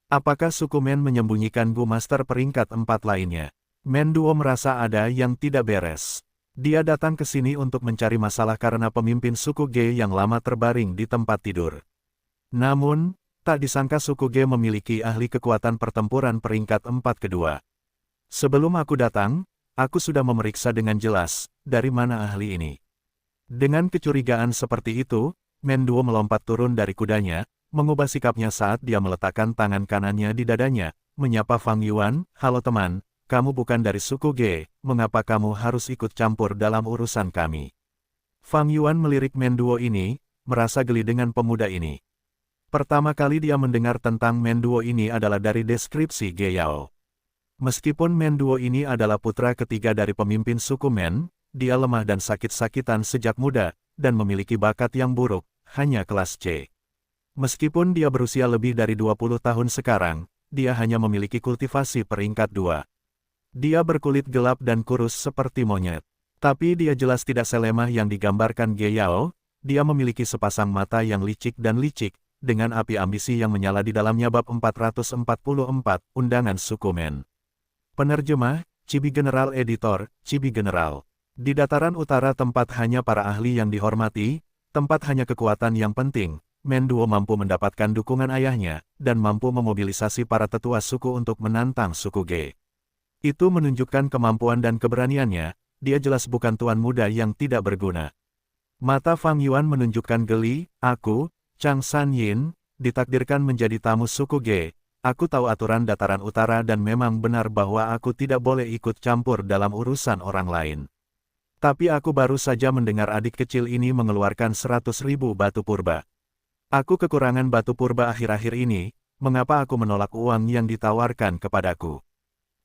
[SPEAKER 1] Apakah suku Men menyembunyikan Gu Master peringkat 4 lainnya? Men Duo merasa ada yang tidak beres. Dia datang ke sini untuk mencari masalah karena pemimpin suku Ge yang lama terbaring di tempat tidur. Namun, tak disangka suku Ge memiliki ahli kekuatan pertempuran peringkat 4 kedua. Sebelum aku datang, aku sudah memeriksa dengan jelas, dari mana ahli ini. Dengan kecurigaan seperti itu, Men Duo melompat turun dari kudanya, mengubah sikapnya saat dia meletakkan tangan kanannya di dadanya, menyapa Fang Yuan, "Halo teman. Kamu bukan dari suku Ge, mengapa kamu harus ikut campur dalam urusan kami?" Fang Yuan melirik Men Duo ini, merasa geli dengan pemuda ini. Pertama kali dia mendengar tentang Men Duo ini adalah dari deskripsi Ge Yao. Meskipun Men Duo ini adalah putra ketiga dari pemimpin suku Men, dia lemah dan sakit-sakitan sejak muda, dan memiliki bakat yang buruk, hanya kelas C. Meskipun dia berusia lebih dari 20 tahun sekarang, dia hanya memiliki kultivasi peringkat 2. Dia berkulit gelap dan kurus seperti monyet. Tapi dia jelas tidak selemah yang digambarkan Ge Yao. Dia memiliki sepasang mata yang licik dan licik, dengan api ambisi yang menyala di dalamnya. Bab 444, Undangan Suku Men. Penerjemah, Cibi General. Editor, Cibi General. Di dataran utara tempat hanya para ahli yang dihormati, tempat hanya kekuatan yang penting, Men Duo mampu mendapatkan dukungan ayahnya, dan mampu memobilisasi para tetua suku untuk menantang suku Ge. Itu menunjukkan kemampuan dan keberaniannya, dia jelas bukan tuan muda yang tidak berguna. Mata Fang Yuan menunjukkan geli. "Aku, Chang San Yin, ditakdirkan menjadi tamu suku Ge. Aku tahu aturan dataran utara dan memang benar bahwa aku tidak boleh ikut campur dalam urusan orang lain. Tapi aku baru saja mendengar adik kecil ini mengeluarkan 100.000 batu purba. Aku kekurangan batu purba akhir-akhir ini, mengapa aku menolak uang yang ditawarkan kepadaku?"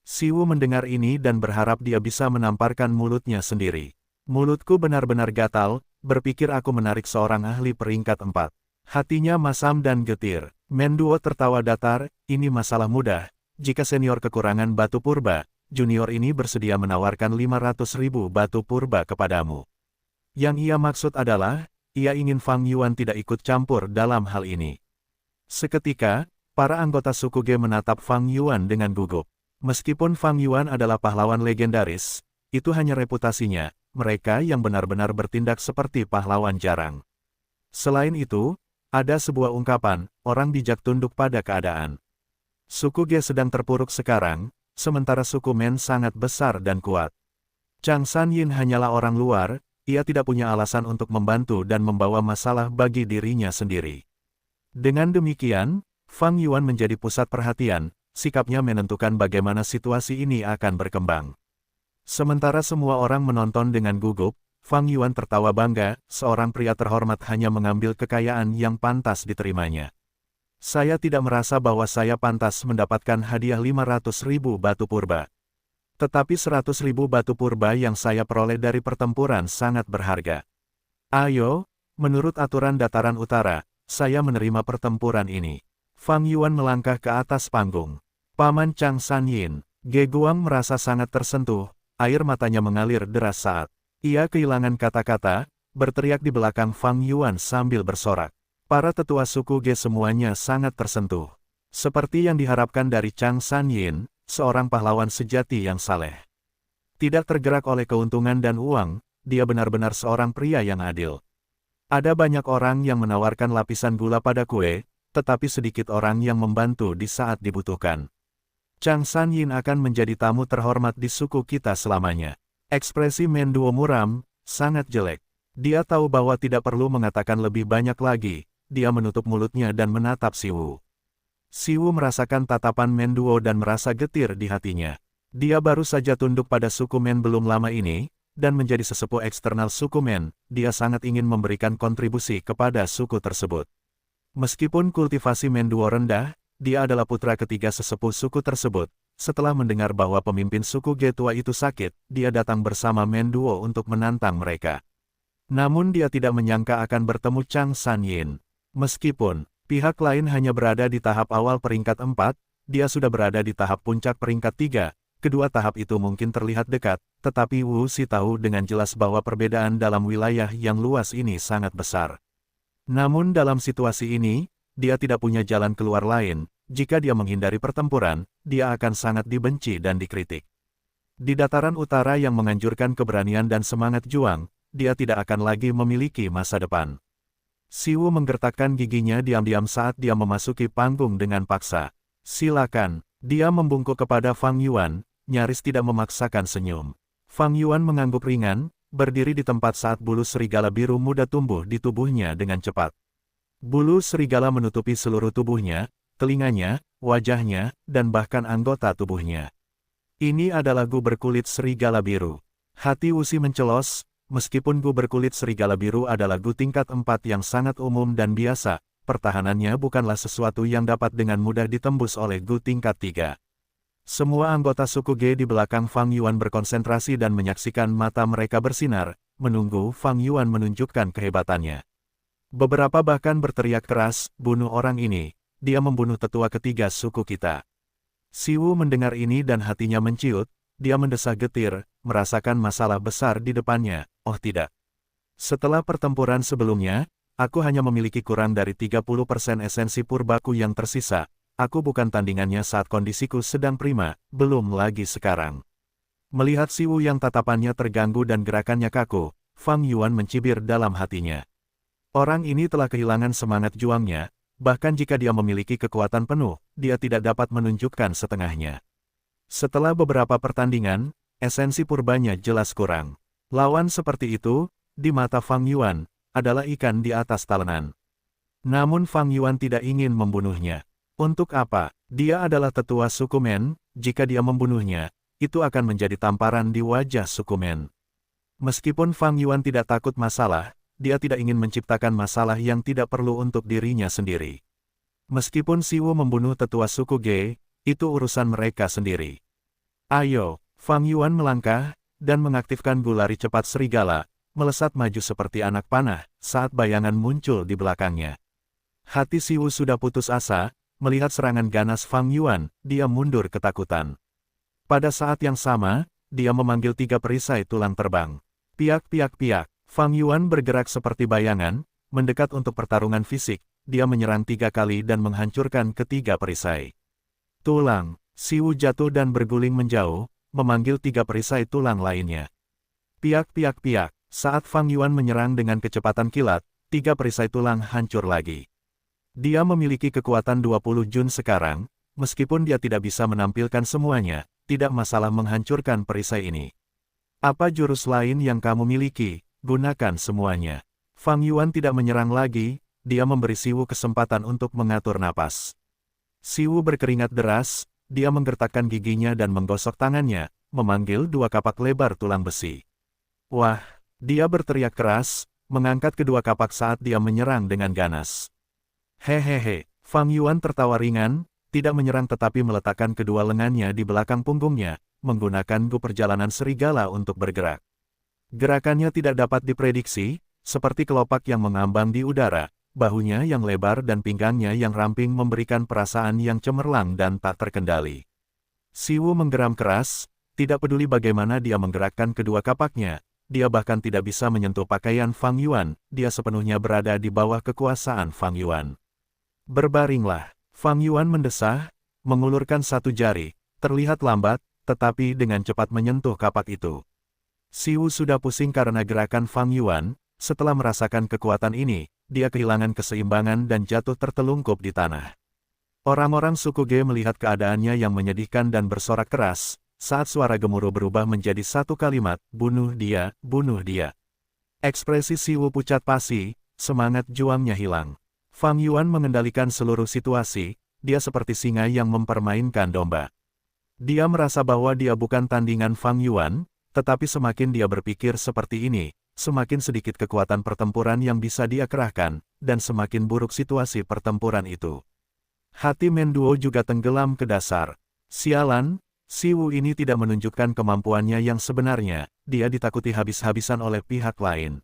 [SPEAKER 1] Siwu mendengar ini dan berharap dia bisa menamparkan mulutnya sendiri. "Mulutku benar-benar gatal, berpikir aku menarik seorang ahli peringkat 4. Hatinya masam dan getir. Men Duo tertawa datar, "Ini masalah mudah. Jika senior kekurangan batu purba, junior ini bersedia menawarkan 500.000 batu purba kepadamu." Yang ia maksud adalah, ia ingin Fang Yuan tidak ikut campur dalam hal ini. Seketika, para anggota suku Ge menatap Fang Yuan dengan gugup. Meskipun Fang Yuan adalah pahlawan legendaris, itu hanya reputasinya, mereka yang benar-benar bertindak seperti pahlawan jarang. Selain itu, ada sebuah ungkapan, orang bijak tunduk pada keadaan. Suku Ge sedang terpuruk sekarang, sementara suku Men sangat besar dan kuat. Chang San Yin hanyalah orang luar, ia tidak punya alasan untuk membantu dan membawa masalah bagi dirinya sendiri. Dengan demikian, Fang Yuan menjadi pusat perhatian. Sikapnya menentukan bagaimana situasi ini akan berkembang. Sementara semua orang menonton dengan gugup, Fang Yuan tertawa bangga, seorang pria terhormat hanya mengambil kekayaan yang pantas diterimanya. "Saya tidak merasa bahwa saya pantas mendapatkan hadiah 500.000 batu purba. Tetapi 100.000 batu purba yang saya peroleh dari pertempuran sangat berharga. Ayo, menurut aturan dataran utara, saya menerima pertempuran ini." Fang Yuan melangkah ke atas panggung. Paman Chang San Yin, Ge Guang merasa sangat tersentuh, air matanya mengalir deras saat ia kehilangan kata-kata, berteriak di belakang Fang Yuan sambil bersorak. Para tetua suku Ge semuanya sangat tersentuh. Seperti yang diharapkan dari Chang San Yin, seorang pahlawan sejati yang saleh. Tidak tergerak oleh keuntungan dan uang, dia benar-benar seorang pria yang adil. Ada banyak orang yang menawarkan lapisan gula pada kue, tetapi sedikit orang yang membantu di saat dibutuhkan. Chang San Yin akan menjadi tamu terhormat di suku kita selamanya. Ekspresi Men Duo muram, sangat jelek. Dia tahu bahwa tidak perlu mengatakan lebih banyak lagi, dia menutup mulutnya dan menatap Siwu. Siwu merasakan tatapan Men Duo dan merasa getir di hatinya. Dia baru saja tunduk pada suku Men belum lama ini, dan menjadi sesepuh eksternal suku Men, dia sangat ingin memberikan kontribusi kepada suku tersebut. Meskipun kultivasi Men Duo rendah, dia adalah putra ketiga sesepuh suku tersebut, setelah mendengar bahwa pemimpin suku Ge tua itu sakit, dia datang bersama Menduo untuk menantang mereka. Namun dia tidak menyangka akan bertemu Chang Sanyin. Meskipun pihak lain hanya berada di tahap awal peringkat 4, dia sudah berada di tahap puncak peringkat 3. Kedua tahap itu mungkin terlihat dekat, tetapi Wu Xi tahu dengan jelas bahwa perbedaan dalam wilayah yang luas ini sangat besar. Namun dalam situasi ini, dia tidak punya jalan keluar lain. Jika dia menghindari pertempuran, dia akan sangat dibenci dan dikritik. Di dataran utara yang menganjurkan keberanian dan semangat juang, dia tidak akan lagi memiliki masa depan. Siwu menggertakkan giginya diam-diam saat dia memasuki panggung dengan paksa. Silakan, dia membungkuk kepada Fang Yuan, nyaris tidak memaksakan senyum. Fang Yuan mengangguk ringan, berdiri di tempat saat bulu serigala biru muda tumbuh di tubuhnya dengan cepat. Bulu serigala menutupi seluruh tubuhnya, telinganya, wajahnya, dan bahkan anggota tubuhnya. Ini adalah gu berkulit serigala biru. Hati Wu Xi mencelos, meskipun gu berkulit serigala biru adalah gu tingkat 4 yang sangat umum dan biasa, pertahanannya bukanlah sesuatu yang dapat dengan mudah ditembus oleh gu tingkat 3. Semua anggota suku Ge di belakang Fang Yuan berkonsentrasi dan menyaksikan mata mereka bersinar, menunggu Fang Yuan menunjukkan kehebatannya. Beberapa bahkan berteriak keras, "Bunuh orang ini. Dia membunuh tetua ketiga suku kita." Siwu mendengar ini dan hatinya menciut, dia mendesah getir, merasakan masalah besar di depannya. Oh tidak. Setelah pertempuran sebelumnya, aku hanya memiliki kurang dari 30% esensi purbaku yang tersisa. Aku bukan tandingannya saat kondisiku sedang prima, belum lagi sekarang. Melihat Siwu yang tatapannya terganggu dan gerakannya kaku, Fang Yuan mencibir dalam hatinya. Orang ini telah kehilangan semangat juangnya. Bahkan jika dia memiliki kekuatan penuh, dia tidak dapat menunjukkan setengahnya. Setelah beberapa pertandingan, esensi purbanya jelas kurang. Lawan seperti itu, di mata Fang Yuan, adalah ikan di atas talenan. Namun Fang Yuan tidak ingin membunuhnya. Untuk apa? Dia adalah tetua suku Men, jika dia membunuhnya, itu akan menjadi tamparan di wajah suku Men. Meskipun Fang Yuan tidak takut masalah, dia tidak ingin menciptakan masalah yang tidak perlu untuk dirinya sendiri. Meskipun Siwu membunuh tetua suku Ge, itu urusan mereka sendiri. Ayo, Fang Yuan melangkah, dan mengaktifkan gulari cepat serigala, melesat maju seperti anak panah, saat bayangan muncul di belakangnya. Hati Siwu sudah putus asa, melihat serangan ganas Fang Yuan, dia mundur ketakutan. Pada saat yang sama, dia memanggil 3 perisai tulang terbang. Piak piak piak. Fang Yuan bergerak seperti bayangan, mendekat untuk pertarungan fisik, dia menyerang 3 kali dan menghancurkan ketiga perisai. Tulang, Siwu jatuh dan berguling menjauh, memanggil 3 perisai tulang lainnya. Piak piak piak, saat Fang Yuan menyerang dengan kecepatan kilat, 3 perisai tulang hancur lagi. Dia memiliki kekuatan 20 jun sekarang, meskipun dia tidak bisa menampilkan semuanya, tidak masalah menghancurkan perisai ini. Apa jurus lain yang kamu miliki? Gunakan semuanya. Fang Yuan tidak menyerang lagi, dia memberi Siwu kesempatan untuk mengatur napas. Siwu berkeringat deras, dia menggertakkan giginya dan menggosok tangannya, memanggil 2 kapak lebar tulang besi. Wah, dia berteriak keras, mengangkat kedua kapak saat dia menyerang dengan ganas. Hehehe, Fang Yuan tertawa ringan, tidak menyerang tetapi meletakkan kedua lengannya di belakang punggungnya, menggunakan gu perjalanan serigala untuk bergerak. Gerakannya tidak dapat diprediksi, seperti kelopak yang mengambang di udara, bahunya yang lebar dan pinggangnya yang ramping memberikan perasaan yang cemerlang dan tak terkendali. Siwu menggeram keras, tidak peduli bagaimana dia menggerakkan kedua kapaknya, dia bahkan tidak bisa menyentuh pakaian Fang Yuan, dia sepenuhnya berada di bawah kekuasaan Fang Yuan. Berbaringlah, Fang Yuan mendesah, mengulurkan 1 jari, terlihat lambat, tetapi dengan cepat menyentuh kapak itu. Siwu sudah pusing karena gerakan Fang Yuan, setelah merasakan kekuatan ini, dia kehilangan keseimbangan dan jatuh tertelungkup di tanah. Orang-orang suku Ge melihat keadaannya yang menyedihkan dan bersorak keras, saat suara gemuruh berubah menjadi 1 kalimat, bunuh dia, bunuh dia. Ekspresi Siwu pucat pasi, semangat juangnya hilang. Fang Yuan mengendalikan seluruh situasi, dia seperti singa yang mempermainkan domba. Dia merasa bahwa dia bukan tandingan Fang Yuan, tetapi semakin dia berpikir seperti ini, semakin sedikit kekuatan pertempuran yang bisa dia kerahkan, dan semakin buruk situasi pertempuran itu. Hati Menduo juga tenggelam ke dasar. Sialan, Si Wu ini tidak menunjukkan kemampuannya yang sebenarnya, dia ditakuti habis-habisan oleh pihak lain.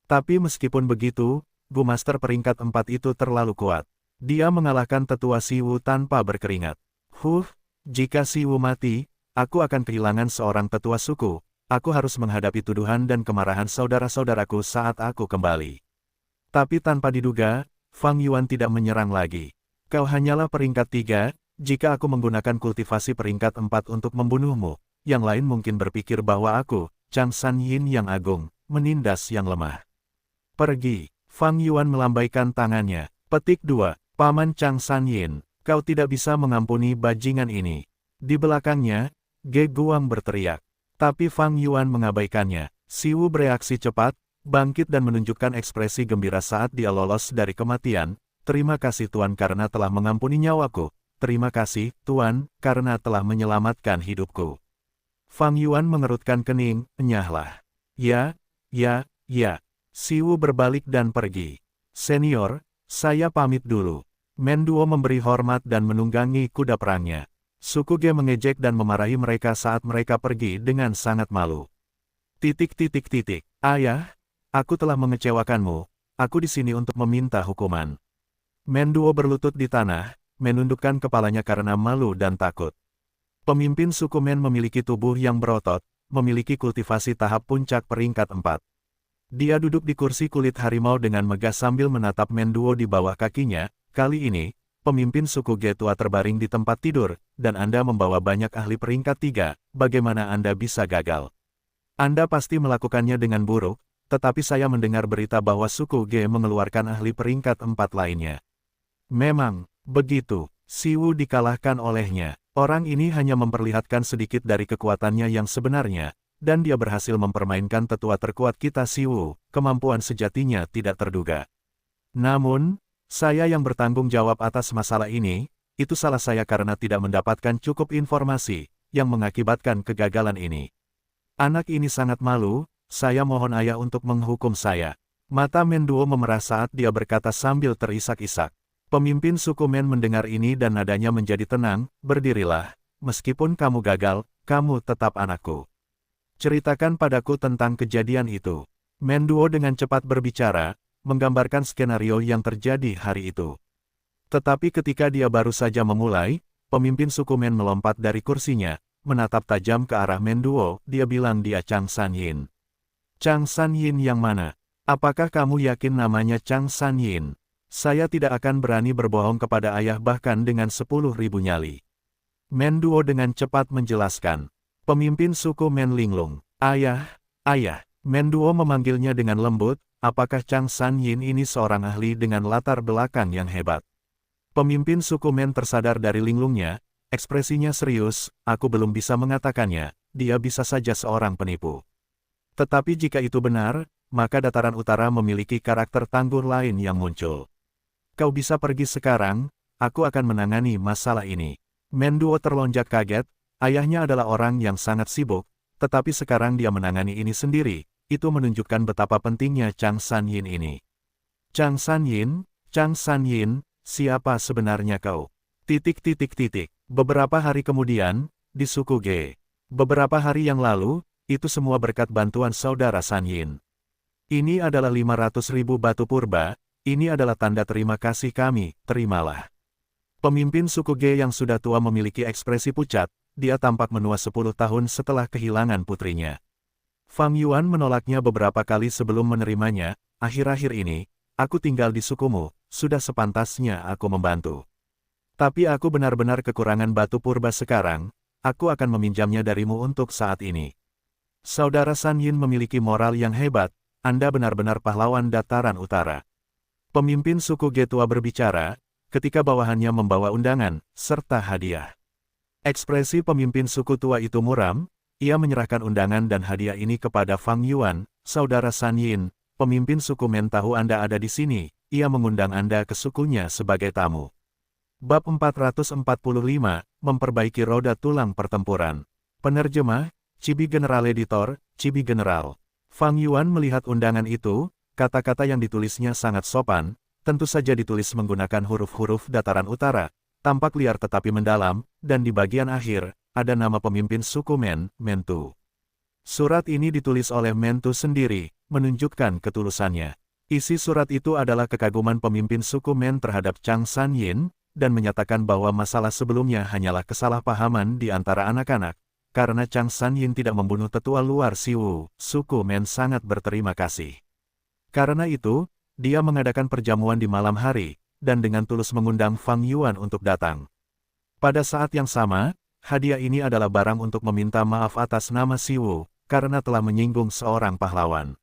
[SPEAKER 1] Tapi meskipun begitu, Gu Master peringkat 4 itu terlalu kuat. Dia mengalahkan tetua Si Wu tanpa berkeringat. Jika Si Wu mati, aku akan kehilangan seorang tetua suku. Aku harus menghadapi tuduhan dan kemarahan saudara-saudaraku saat aku kembali. Tapi tanpa diduga, Fang Yuan tidak menyerang lagi. Kau hanyalah peringkat 3, jika aku menggunakan kultivasi peringkat 4 untuk membunuhmu, yang lain mungkin berpikir bahwa aku, Chang San Yin yang agung, menindas yang lemah. Pergi. Fang Yuan melambaikan tangannya. Petik 2. Paman Chang San Yin, kau tidak bisa mengampuni bajingan ini. Di belakangnya, Ge Guang berteriak. Tapi Fang Yuan mengabaikannya. Si Wu bereaksi cepat, bangkit dan menunjukkan ekspresi gembira saat dia lolos dari kematian. Terima kasih Tuan karena telah mengampuni nyawaku. Terima kasih, Tuan, karena telah menyelamatkan hidupku. Fang Yuan mengerutkan kening, enyahlah. Ya. Si Wu berbalik dan pergi. Senior, saya pamit dulu. Menduo memberi hormat dan menunggangi kuda perangnya. Suku Ge mengejek dan memarahi mereka saat mereka pergi dengan sangat malu. Ayah, aku telah mengecewakanmu. Aku di sini untuk meminta hukuman. Menduo berlutut di tanah, menundukkan kepalanya karena malu dan takut. Pemimpin suku Men memiliki tubuh yang berotot, memiliki kultivasi tahap puncak peringkat 4. Dia duduk di kursi kulit harimau dengan megah sambil menatap Menduo di bawah kakinya. Kali ini, pemimpin suku Ge tua terbaring di tempat tidur, dan Anda membawa banyak ahli peringkat 3, bagaimana Anda bisa gagal? Anda pasti melakukannya dengan buruk, tetapi saya mendengar berita bahwa suku Ge mengeluarkan ahli peringkat 4 lainnya. Memang, begitu, Si Wu dikalahkan olehnya. Orang ini hanya memperlihatkan sedikit dari kekuatannya yang sebenarnya, dan dia berhasil mempermainkan tetua terkuat kita Si Wu, kemampuan sejatinya tidak terduga. Namun, saya yang bertanggung jawab atas masalah ini, itu salah saya karena tidak mendapatkan cukup informasi, yang mengakibatkan kegagalan ini. Anak ini sangat malu, saya mohon ayah untuk menghukum saya. Mata Menduo memerah saat dia berkata sambil terisak-isak. Pemimpin suku Men mendengar ini dan nadanya menjadi tenang, berdirilah, meskipun kamu gagal, kamu tetap anakku. Ceritakan padaku tentang kejadian itu. Menduo dengan cepat berbicara, menggambarkan skenario yang terjadi hari itu. Tetapi ketika dia baru saja memulai, pemimpin suku Men melompat dari kursinya, menatap tajam ke arah Menduo, dia bilang dia Chang San Yin. Chang San Yin yang mana? Apakah kamu yakin namanya Chang San Yin? Saya tidak akan berani berbohong kepada ayah bahkan dengan 10.000 nyali. Menduo dengan cepat menjelaskan. Pemimpin suku Men linglung. Ayah. Menduo memanggilnya dengan lembut, apakah Chang San Yin ini seorang ahli dengan latar belakang yang hebat? Pemimpin suku Men tersadar dari linglungnya, ekspresinya serius, aku belum bisa mengatakannya, dia bisa saja seorang penipu. Tetapi jika itu benar, maka dataran utara memiliki karakter tangguh lain yang muncul. Kau bisa pergi sekarang, aku akan menangani masalah ini. Menduo terlonjak kaget, ayahnya adalah orang yang sangat sibuk, tetapi sekarang dia menangani ini sendiri, itu menunjukkan betapa pentingnya Chang San Yin ini. Chang San Yin, siapa sebenarnya kau? Beberapa hari kemudian, di suku Ge. Beberapa hari yang lalu, itu semua berkat bantuan saudara San Yin. Ini adalah 500.000 batu purba, ini adalah tanda terima kasih kami, terimalah. Pemimpin suku Ge yang sudah tua memiliki ekspresi pucat, dia tampak menua 10 tahun setelah kehilangan putrinya. Fang Yuan menolaknya beberapa kali sebelum menerimanya, akhir-akhir ini, aku tinggal di sukumu, sudah sepantasnya aku membantu. Tapi aku benar-benar kekurangan batu purba sekarang, aku akan meminjamnya darimu untuk saat ini. Saudara San Yin memiliki moral yang hebat, Anda benar-benar pahlawan dataran utara. Pemimpin suku Ge tua berbicara, ketika bawahannya membawa undangan, serta hadiah. Ekspresi pemimpin suku tua itu muram, ia menyerahkan undangan dan hadiah ini kepada Fang Yuan, saudara San Yin, pemimpin suku Men tahu Anda ada di sini, ia mengundang Anda ke sukunya sebagai tamu. Bab 445, memperbaiki roda tulang pertempuran. Penerjemah, Chibi General Editor, Chibi General. Fang Yuan melihat undangan itu, kata-kata yang ditulisnya sangat sopan, tentu saja ditulis menggunakan huruf-huruf dataran utara, tampak liar tetapi mendalam, dan di bagian akhir, ada nama pemimpin suku Mentu. Surat ini ditulis oleh Mentu sendiri, menunjukkan ketulusannya. Isi surat itu adalah kekaguman pemimpin suku Men terhadap Chang Sanyin, dan menyatakan bahwa masalah sebelumnya hanyalah kesalahpahaman di antara anak-anak. Karena Chang Sanyin tidak membunuh tetua luar Siwu, suku Men sangat berterima kasih. Karena itu, dia mengadakan perjamuan di malam hari, dan dengan tulus mengundang Fang Yuan untuk datang. Pada saat yang sama, hadiah ini adalah barang untuk meminta maaf atas nama Siwu, karena telah menyinggung seorang pahlawan.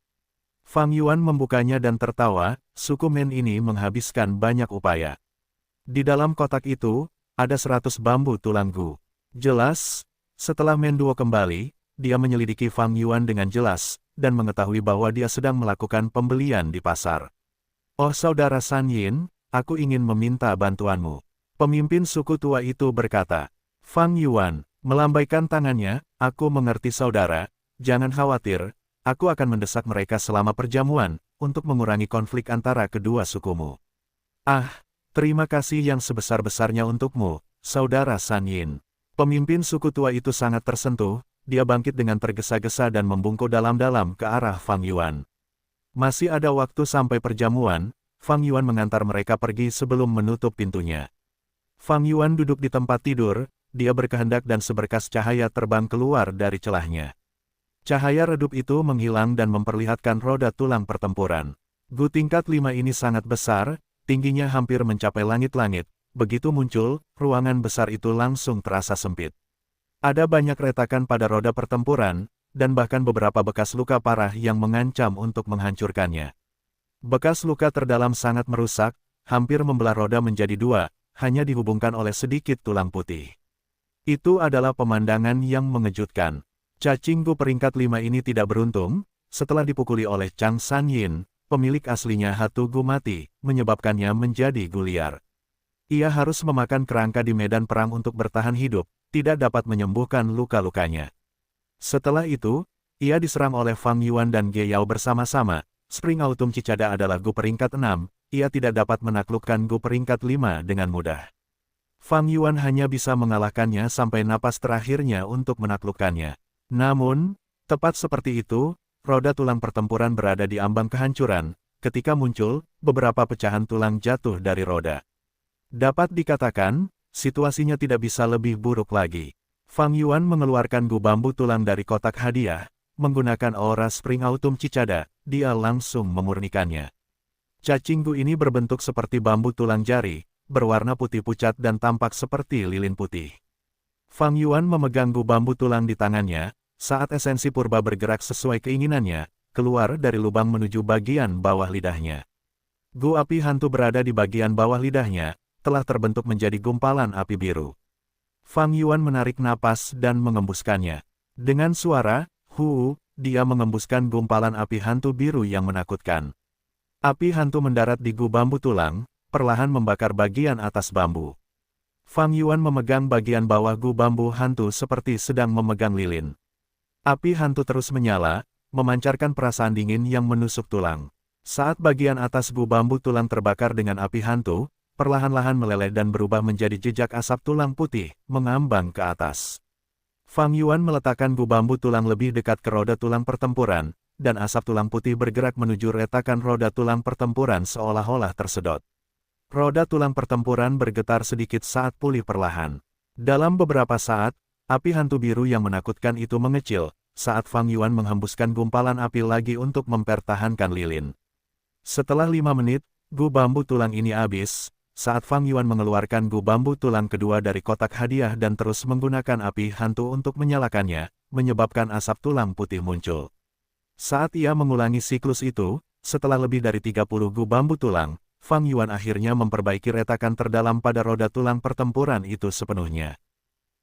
[SPEAKER 1] Fang Yuan membukanya dan tertawa, suku Men ini menghabiskan banyak upaya. Di dalam kotak itu, ada 100 bambu tulang gu. Jelas, setelah Menduo kembali, dia menyelidiki Fang Yuan dengan jelas, dan mengetahui bahwa dia sedang melakukan pembelian di pasar. Oh saudara San Yin, aku ingin meminta bantuanmu. Pemimpin suku tua itu berkata. Fang Yuan melambaikan tangannya, aku mengerti saudara, jangan khawatir. Aku akan mendesak mereka selama perjamuan, untuk mengurangi konflik antara kedua sukumu. Ah, terima kasih yang sebesar-besarnya untukmu, saudara San Yin. Pemimpin suku tua itu sangat tersentuh, dia bangkit dengan tergesa-gesa dan membungkuk dalam-dalam ke arah Fang Yuan. Masih ada waktu sampai perjamuan, Fang Yuan mengantar mereka pergi sebelum menutup pintunya. Fang Yuan duduk di tempat tidur, dia berkehendak dan seberkas cahaya terbang keluar dari celahnya. Cahaya redup itu menghilang dan memperlihatkan roda tulang pertempuran. Gu tingkat 5 ini sangat besar, tingginya hampir mencapai langit-langit. Begitu muncul, ruangan besar itu langsung terasa sempit. Ada banyak retakan pada roda pertempuran, dan bahkan beberapa bekas luka parah yang mengancam untuk menghancurkannya. Bekas luka terdalam sangat merusak, hampir membelah roda menjadi dua, hanya dihubungkan oleh sedikit tulang putih. Itu adalah pemandangan yang mengejutkan. Cacing Gu peringkat 5 ini tidak beruntung, setelah dipukuli oleh Chang Sanyin, pemilik aslinya Hatu Gu mati, menyebabkannya menjadi Gu liar. Ia harus memakan kerangka di medan perang untuk bertahan hidup, tidak dapat menyembuhkan luka-lukanya. Setelah itu, ia diserang oleh Fang Yuan dan Ge Yao bersama-sama. Spring Autumn Cicada adalah Gu peringkat 6, ia tidak dapat menaklukkan Gu peringkat 5 dengan mudah. Fang Yuan hanya bisa mengalahkannya sampai napas terakhirnya untuk menaklukkannya. Namun, tepat seperti itu, roda tulang pertempuran berada di ambang kehancuran. Ketika muncul, beberapa pecahan tulang jatuh dari roda. Dapat dikatakan, situasinya tidak bisa lebih buruk lagi. Fang Yuan mengeluarkan Gu bambu tulang dari kotak hadiah, menggunakan aura Spring Autumn Cicada, dia langsung memurnikannya. Cacing Gu ini berbentuk seperti bambu tulang jari, berwarna putih pucat dan tampak seperti lilin putih. Fang Yuan memegang Gu bambu tulang di tangannya, saat esensi purba bergerak sesuai keinginannya, keluar dari lubang menuju bagian bawah lidahnya. Gu api hantu berada di bagian bawah lidahnya, telah terbentuk menjadi gumpalan api biru. Fang Yuan menarik napas dan mengembuskannya. Dengan suara, "Hu", dia mengembuskan gumpalan api hantu biru yang menakutkan. Api hantu mendarat di Gu bambu tulang, perlahan membakar bagian atas bambu. Fang Yuan memegang bagian bawah Gu bambu hantu seperti sedang memegang lilin. Api hantu terus menyala, memancarkan perasaan dingin yang menusuk tulang. Saat bagian atas Gu bambu tulang terbakar dengan api hantu, perlahan-lahan meleleh dan berubah menjadi jejak asap tulang putih, mengambang ke atas. Fang Yuan meletakkan Gu bambu tulang lebih dekat ke roda tulang pertempuran, dan asap tulang putih bergerak menuju retakan roda tulang pertempuran seolah-olah tersedot. Roda tulang pertempuran bergetar sedikit saat pulih perlahan. Dalam beberapa saat, api hantu biru yang menakutkan itu mengecil, saat Fang Yuan menghembuskan gumpalan api lagi untuk mempertahankan lilin. Setelah 5 menit, Gu bambu tulang ini habis, saat Fang Yuan mengeluarkan Gu bambu tulang kedua dari kotak hadiah dan terus menggunakan api hantu untuk menyalakannya, menyebabkan asap tulang putih muncul. Saat ia mengulangi siklus itu, setelah lebih dari 30 Gu bambu tulang, Fang Yuan akhirnya memperbaiki retakan terdalam pada roda tulang pertempuran itu sepenuhnya.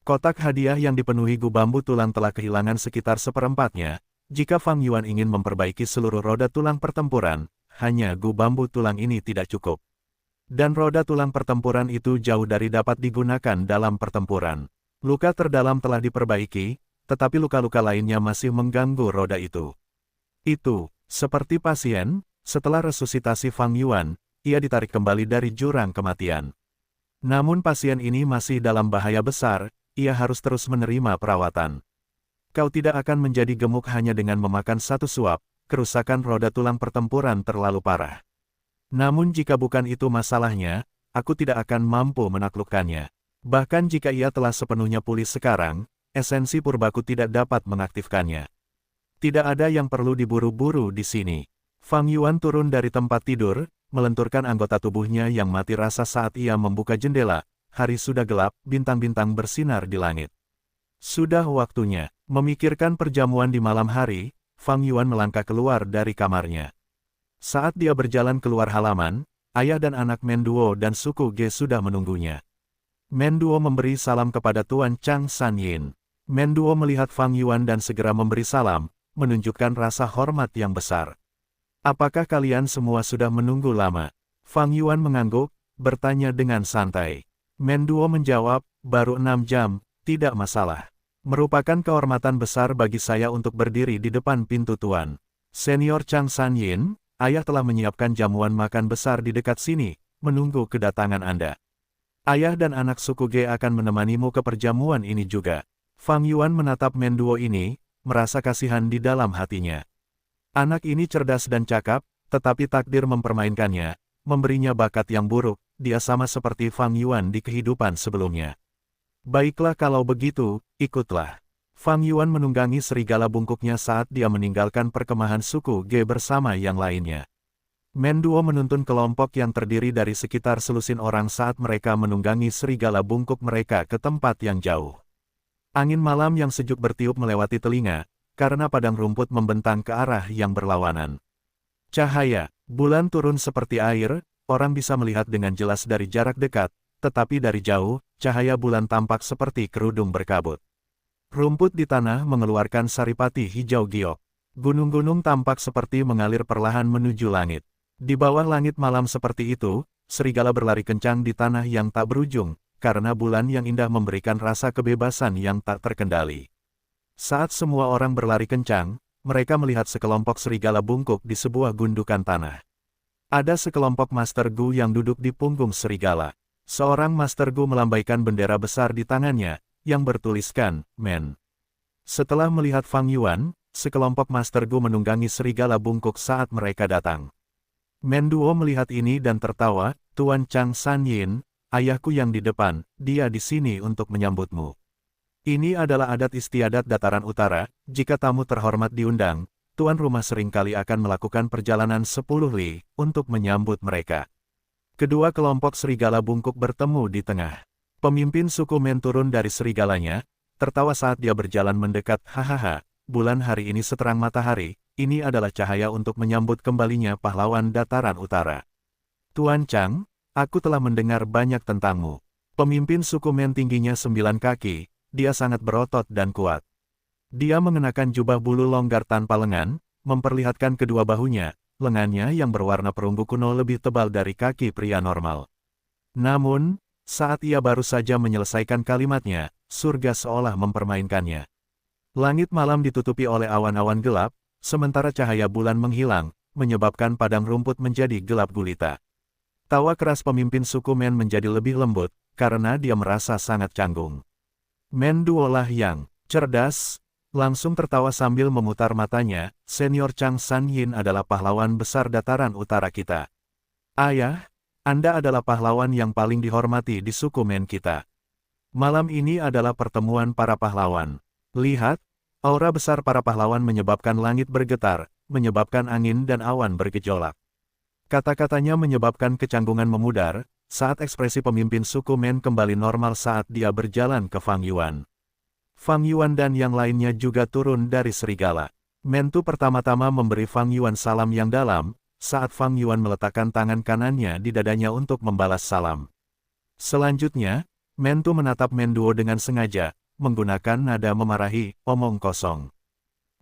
[SPEAKER 1] Kotak hadiah yang dipenuhi Gu bambu tulang telah kehilangan sekitar seperempatnya. Jika Fang Yuan ingin memperbaiki seluruh roda tulang pertempuran, hanya Gu bambu tulang ini tidak cukup. Dan roda tulang pertempuran itu jauh dari dapat digunakan dalam pertempuran. Luka terdalam telah diperbaiki, tetapi luka-luka lainnya masih mengganggu roda itu. Itu, seperti pasien, setelah resusitasi Fang Yuan, ia ditarik kembali dari jurang kematian. Namun pasien ini masih dalam bahaya besar. ia harus terus menerima perawatan. Kau tidak akan menjadi gemuk hanya dengan memakan satu suap, kerusakan roda tulang pertempuran terlalu parah. Namun jika bukan itu masalahnya, aku tidak akan mampu menaklukkannya. Bahkan jika ia telah sepenuhnya pulih sekarang, esensi purbaku tidak dapat mengaktifkannya. Tidak ada yang perlu diburu-buru di sini. Fang Yuan turun dari tempat tidur, melenturkan anggota tubuhnya yang mati rasa saat ia membuka jendela. Hari sudah gelap, bintang-bintang bersinar di langit. Sudah waktunya. Memikirkan perjamuan di malam hari, Fang Yuan melangkah keluar dari kamarnya. Saat dia berjalan keluar halaman, ayah dan anak Menduo dan suku Ge sudah menunggunya. Menduo memberi salam kepada Tuan Chang San Yin. Menduo melihat Fang Yuan dan segera memberi salam, menunjukkan rasa hormat yang besar. Apakah kalian semua sudah menunggu lama? Fang Yuan mengangguk, bertanya dengan santai. Menduo menjawab, baru 6 jam, tidak masalah. Merupakan kehormatan besar bagi saya untuk berdiri di depan pintu Tuan. Senior Chang San Yin, ayah telah menyiapkan jamuan makan besar di dekat sini, menunggu kedatangan Anda. Ayah dan anak suku Ge akan menemanimu ke perjamuan ini juga. Fang Yuan menatap Menduo ini, merasa kasihan di dalam hatinya. Anak ini cerdas dan cakap, tetapi takdir mempermainkannya, memberinya bakat yang buruk. Dia sama seperti Fang Yuan di kehidupan sebelumnya. Baiklah kalau begitu, ikutlah. Fang Yuan menunggangi serigala bungkuknya saat dia meninggalkan perkemahan suku Ge bersama yang lainnya. Menduo menuntun kelompok yang terdiri dari sekitar selusin orang saat mereka menunggangi serigala bungkuk mereka ke tempat yang jauh. Angin malam yang sejuk bertiup melewati telinga, karena padang rumput membentang ke arah yang berlawanan. Cahaya bulan turun seperti air. Orang bisa melihat dengan jelas dari jarak dekat, tetapi dari jauh, cahaya bulan tampak seperti kerudung berkabut. Rumput di tanah mengeluarkan saripati hijau giok. Gunung-gunung tampak seperti mengalir perlahan menuju langit. Di bawah langit malam seperti itu, serigala berlari kencang di tanah yang tak berujung, karena bulan yang indah memberikan rasa kebebasan yang tak terkendali. Saat semua orang berlari kencang, mereka melihat sekelompok serigala bungkuk di sebuah gundukan tanah. Ada sekelompok Master Gu yang duduk di punggung serigala. Seorang Master Gu melambaikan bendera besar di tangannya, yang bertuliskan, Men. Setelah melihat Fang Yuan, sekelompok Master Gu menunggangi serigala bungkuk saat mereka datang. Menduo melihat ini dan tertawa, Tuan Chang San Yin, ayahku yang di depan, dia di sini untuk menyambutmu. Ini adalah adat istiadat dataran utara, jika tamu terhormat diundang, tuan rumah seringkali akan melakukan perjalanan 10 li untuk menyambut mereka. Kedua kelompok serigala bungkuk bertemu di tengah. Pemimpin suku Men turun dari serigalanya, tertawa saat dia berjalan mendekat. Hahaha, bulan hari ini seterang matahari, ini adalah cahaya untuk menyambut kembalinya pahlawan dataran utara. Tuan Chang, aku telah mendengar banyak tentangmu. Pemimpin suku Men tingginya 9 kaki, dia sangat berotot dan kuat. Dia mengenakan jubah bulu longgar tanpa lengan, memperlihatkan kedua bahunya, lengannya yang berwarna perunggu kuno lebih tebal dari kaki pria normal. Namun, saat ia baru saja menyelesaikan kalimatnya, surga seolah mempermainkannya. Langit malam ditutupi oleh awan-awan gelap, sementara cahaya bulan menghilang, menyebabkan padang rumput menjadi gelap gulita. Tawa keras pemimpin suku Men menjadi lebih lembut, karena dia merasa sangat canggung. Menduo lah yang cerdas. Langsung tertawa sambil memutar matanya, Senior Chang San Yin adalah pahlawan besar dataran utara kita. Ayah, Anda adalah pahlawan yang paling dihormati di suku Men kita. Malam ini adalah pertemuan para pahlawan. Lihat, aura besar para pahlawan menyebabkan langit bergetar, menyebabkan angin dan awan bergejolak. Kata-katanya menyebabkan kecanggungan memudar, saat ekspresi pemimpin suku Men kembali normal saat dia berjalan ke Fang Yuan. Fang Yuan dan yang lainnya juga turun dari serigala. Mentu pertama-tama memberi Fang Yuan salam yang dalam, saat Fang Yuan meletakkan tangan kanannya di dadanya untuk membalas salam. Selanjutnya, Mentu menatap Menduo dengan sengaja, menggunakan nada memarahi, omong kosong.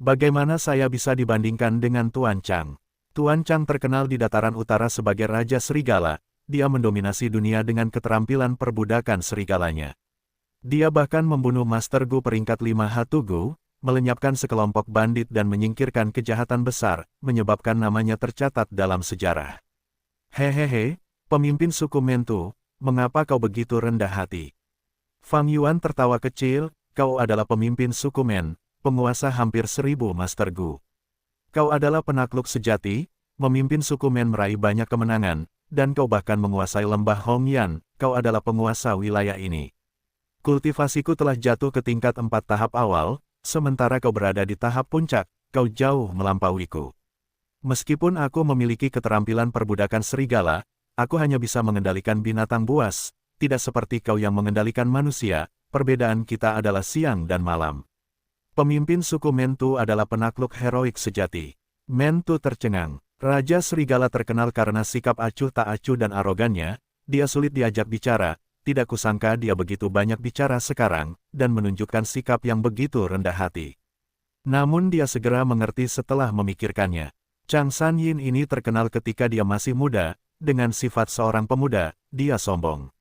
[SPEAKER 1] Bagaimana saya bisa dibandingkan dengan Tuan Chang? Tuan Chang terkenal di dataran utara sebagai Raja Serigala, dia mendominasi dunia dengan keterampilan perbudakan serigalanya. Dia bahkan membunuh Master Gu peringkat 5 Hatugu, melenyapkan sekelompok bandit dan menyingkirkan kejahatan besar, menyebabkan namanya tercatat dalam sejarah. Hehehe, pemimpin suku Mentu, mengapa kau begitu rendah hati? Fang Yuan tertawa kecil, kau adalah pemimpin suku Men, penguasa hampir 1000 Master Gu. Kau adalah penakluk sejati, memimpin suku Men meraih banyak kemenangan, dan kau bahkan menguasai lembah Hongyan, kau adalah penguasa wilayah ini. Kultivasiku telah jatuh ke tingkat 4 tahap awal, sementara kau berada di tahap puncak, kau jauh melampauiku. Meskipun aku memiliki keterampilan perbudakan serigala, aku hanya bisa mengendalikan binatang buas, tidak seperti kau yang mengendalikan manusia, perbedaan kita adalah siang dan malam. Pemimpin suku Mentu adalah penakluk heroik sejati. Mentu tercengang. Raja serigala terkenal karena sikap acuh tak acuh dan arogannya, dia sulit diajak bicara, tidak kusangka dia begitu banyak bicara sekarang, dan menunjukkan sikap yang begitu rendah hati. Namun dia segera mengerti setelah memikirkannya. Chang Sanyin ini terkenal ketika dia masih muda, dengan sifat seorang pemuda, dia sombong.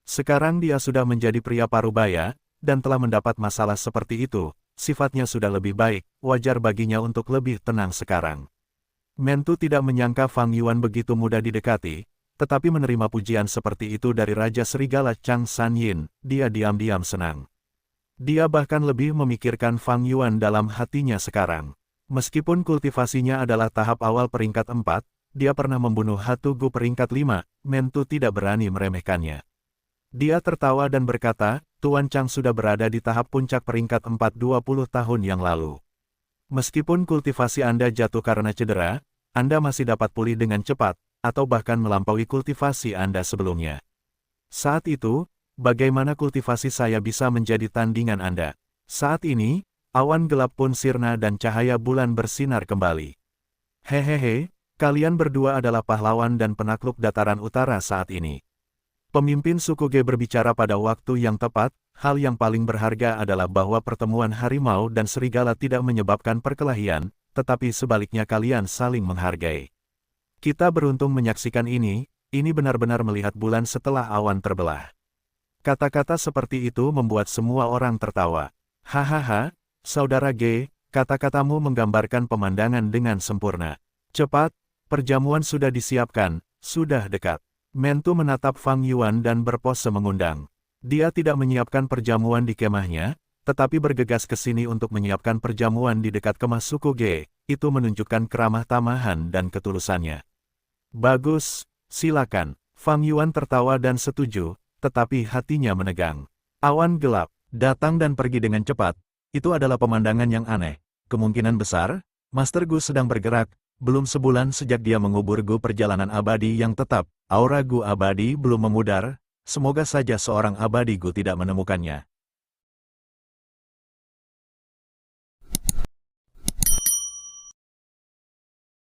[SPEAKER 1] Sekarang dia sudah menjadi pria parubaya, dan telah mendapat masalah seperti itu, sifatnya sudah lebih baik, wajar baginya untuk lebih tenang sekarang. Mentu tidak menyangka Fang Yuan begitu mudah didekati, tetapi menerima pujian seperti itu dari Raja Serigala Chang Sanyin, dia diam-diam senang. Dia bahkan lebih memikirkan Fang Yuan dalam hatinya sekarang. Meskipun kultivasinya adalah tahap awal peringkat 4, dia pernah membunuh Hatu Gu peringkat 5, Mentu tidak berani meremehkannya. Dia tertawa dan berkata, Tuan Chang sudah berada di tahap puncak peringkat 4 20 tahun yang lalu. Meskipun kultivasi Anda jatuh karena cedera, Anda masih dapat pulih dengan cepat, atau bahkan melampaui kultivasi Anda sebelumnya. Saat itu, bagaimana kultivasi saya bisa menjadi tandingan Anda? Saat ini, awan gelap pun sirna dan cahaya bulan bersinar kembali. Hehehe, kalian berdua adalah pahlawan dan penakluk dataran utara saat ini. Pemimpin suku Ge berbicara pada waktu yang tepat, hal yang paling berharga adalah bahwa pertemuan harimau dan serigala tidak menyebabkan perkelahian, tetapi sebaliknya kalian saling menghargai. Kita beruntung menyaksikan ini benar-benar melihat bulan setelah awan terbelah. Kata-kata seperti itu membuat semua orang tertawa. Hahaha, saudara Ge, kata-katamu menggambarkan pemandangan dengan sempurna. Cepat, perjamuan sudah disiapkan, sudah dekat. Mentu menatap Fang Yuan dan berpose mengundang. Dia tidak menyiapkan perjamuan di kemahnya, tetapi bergegas ke sini untuk menyiapkan perjamuan di dekat kemah suku Ge, itu menunjukkan keramah tamahan dan ketulusannya. Bagus, silakan. Fang Yuan tertawa dan setuju, tetapi hatinya menegang. Awan gelap, datang dan pergi dengan cepat, itu adalah pemandangan yang aneh. Kemungkinan besar, Master Gu sedang bergerak, belum sebulan sejak dia mengubur Gu perjalanan abadi yang tetap, aura Gu abadi belum memudar, semoga saja seorang abadi Gu tidak menemukannya.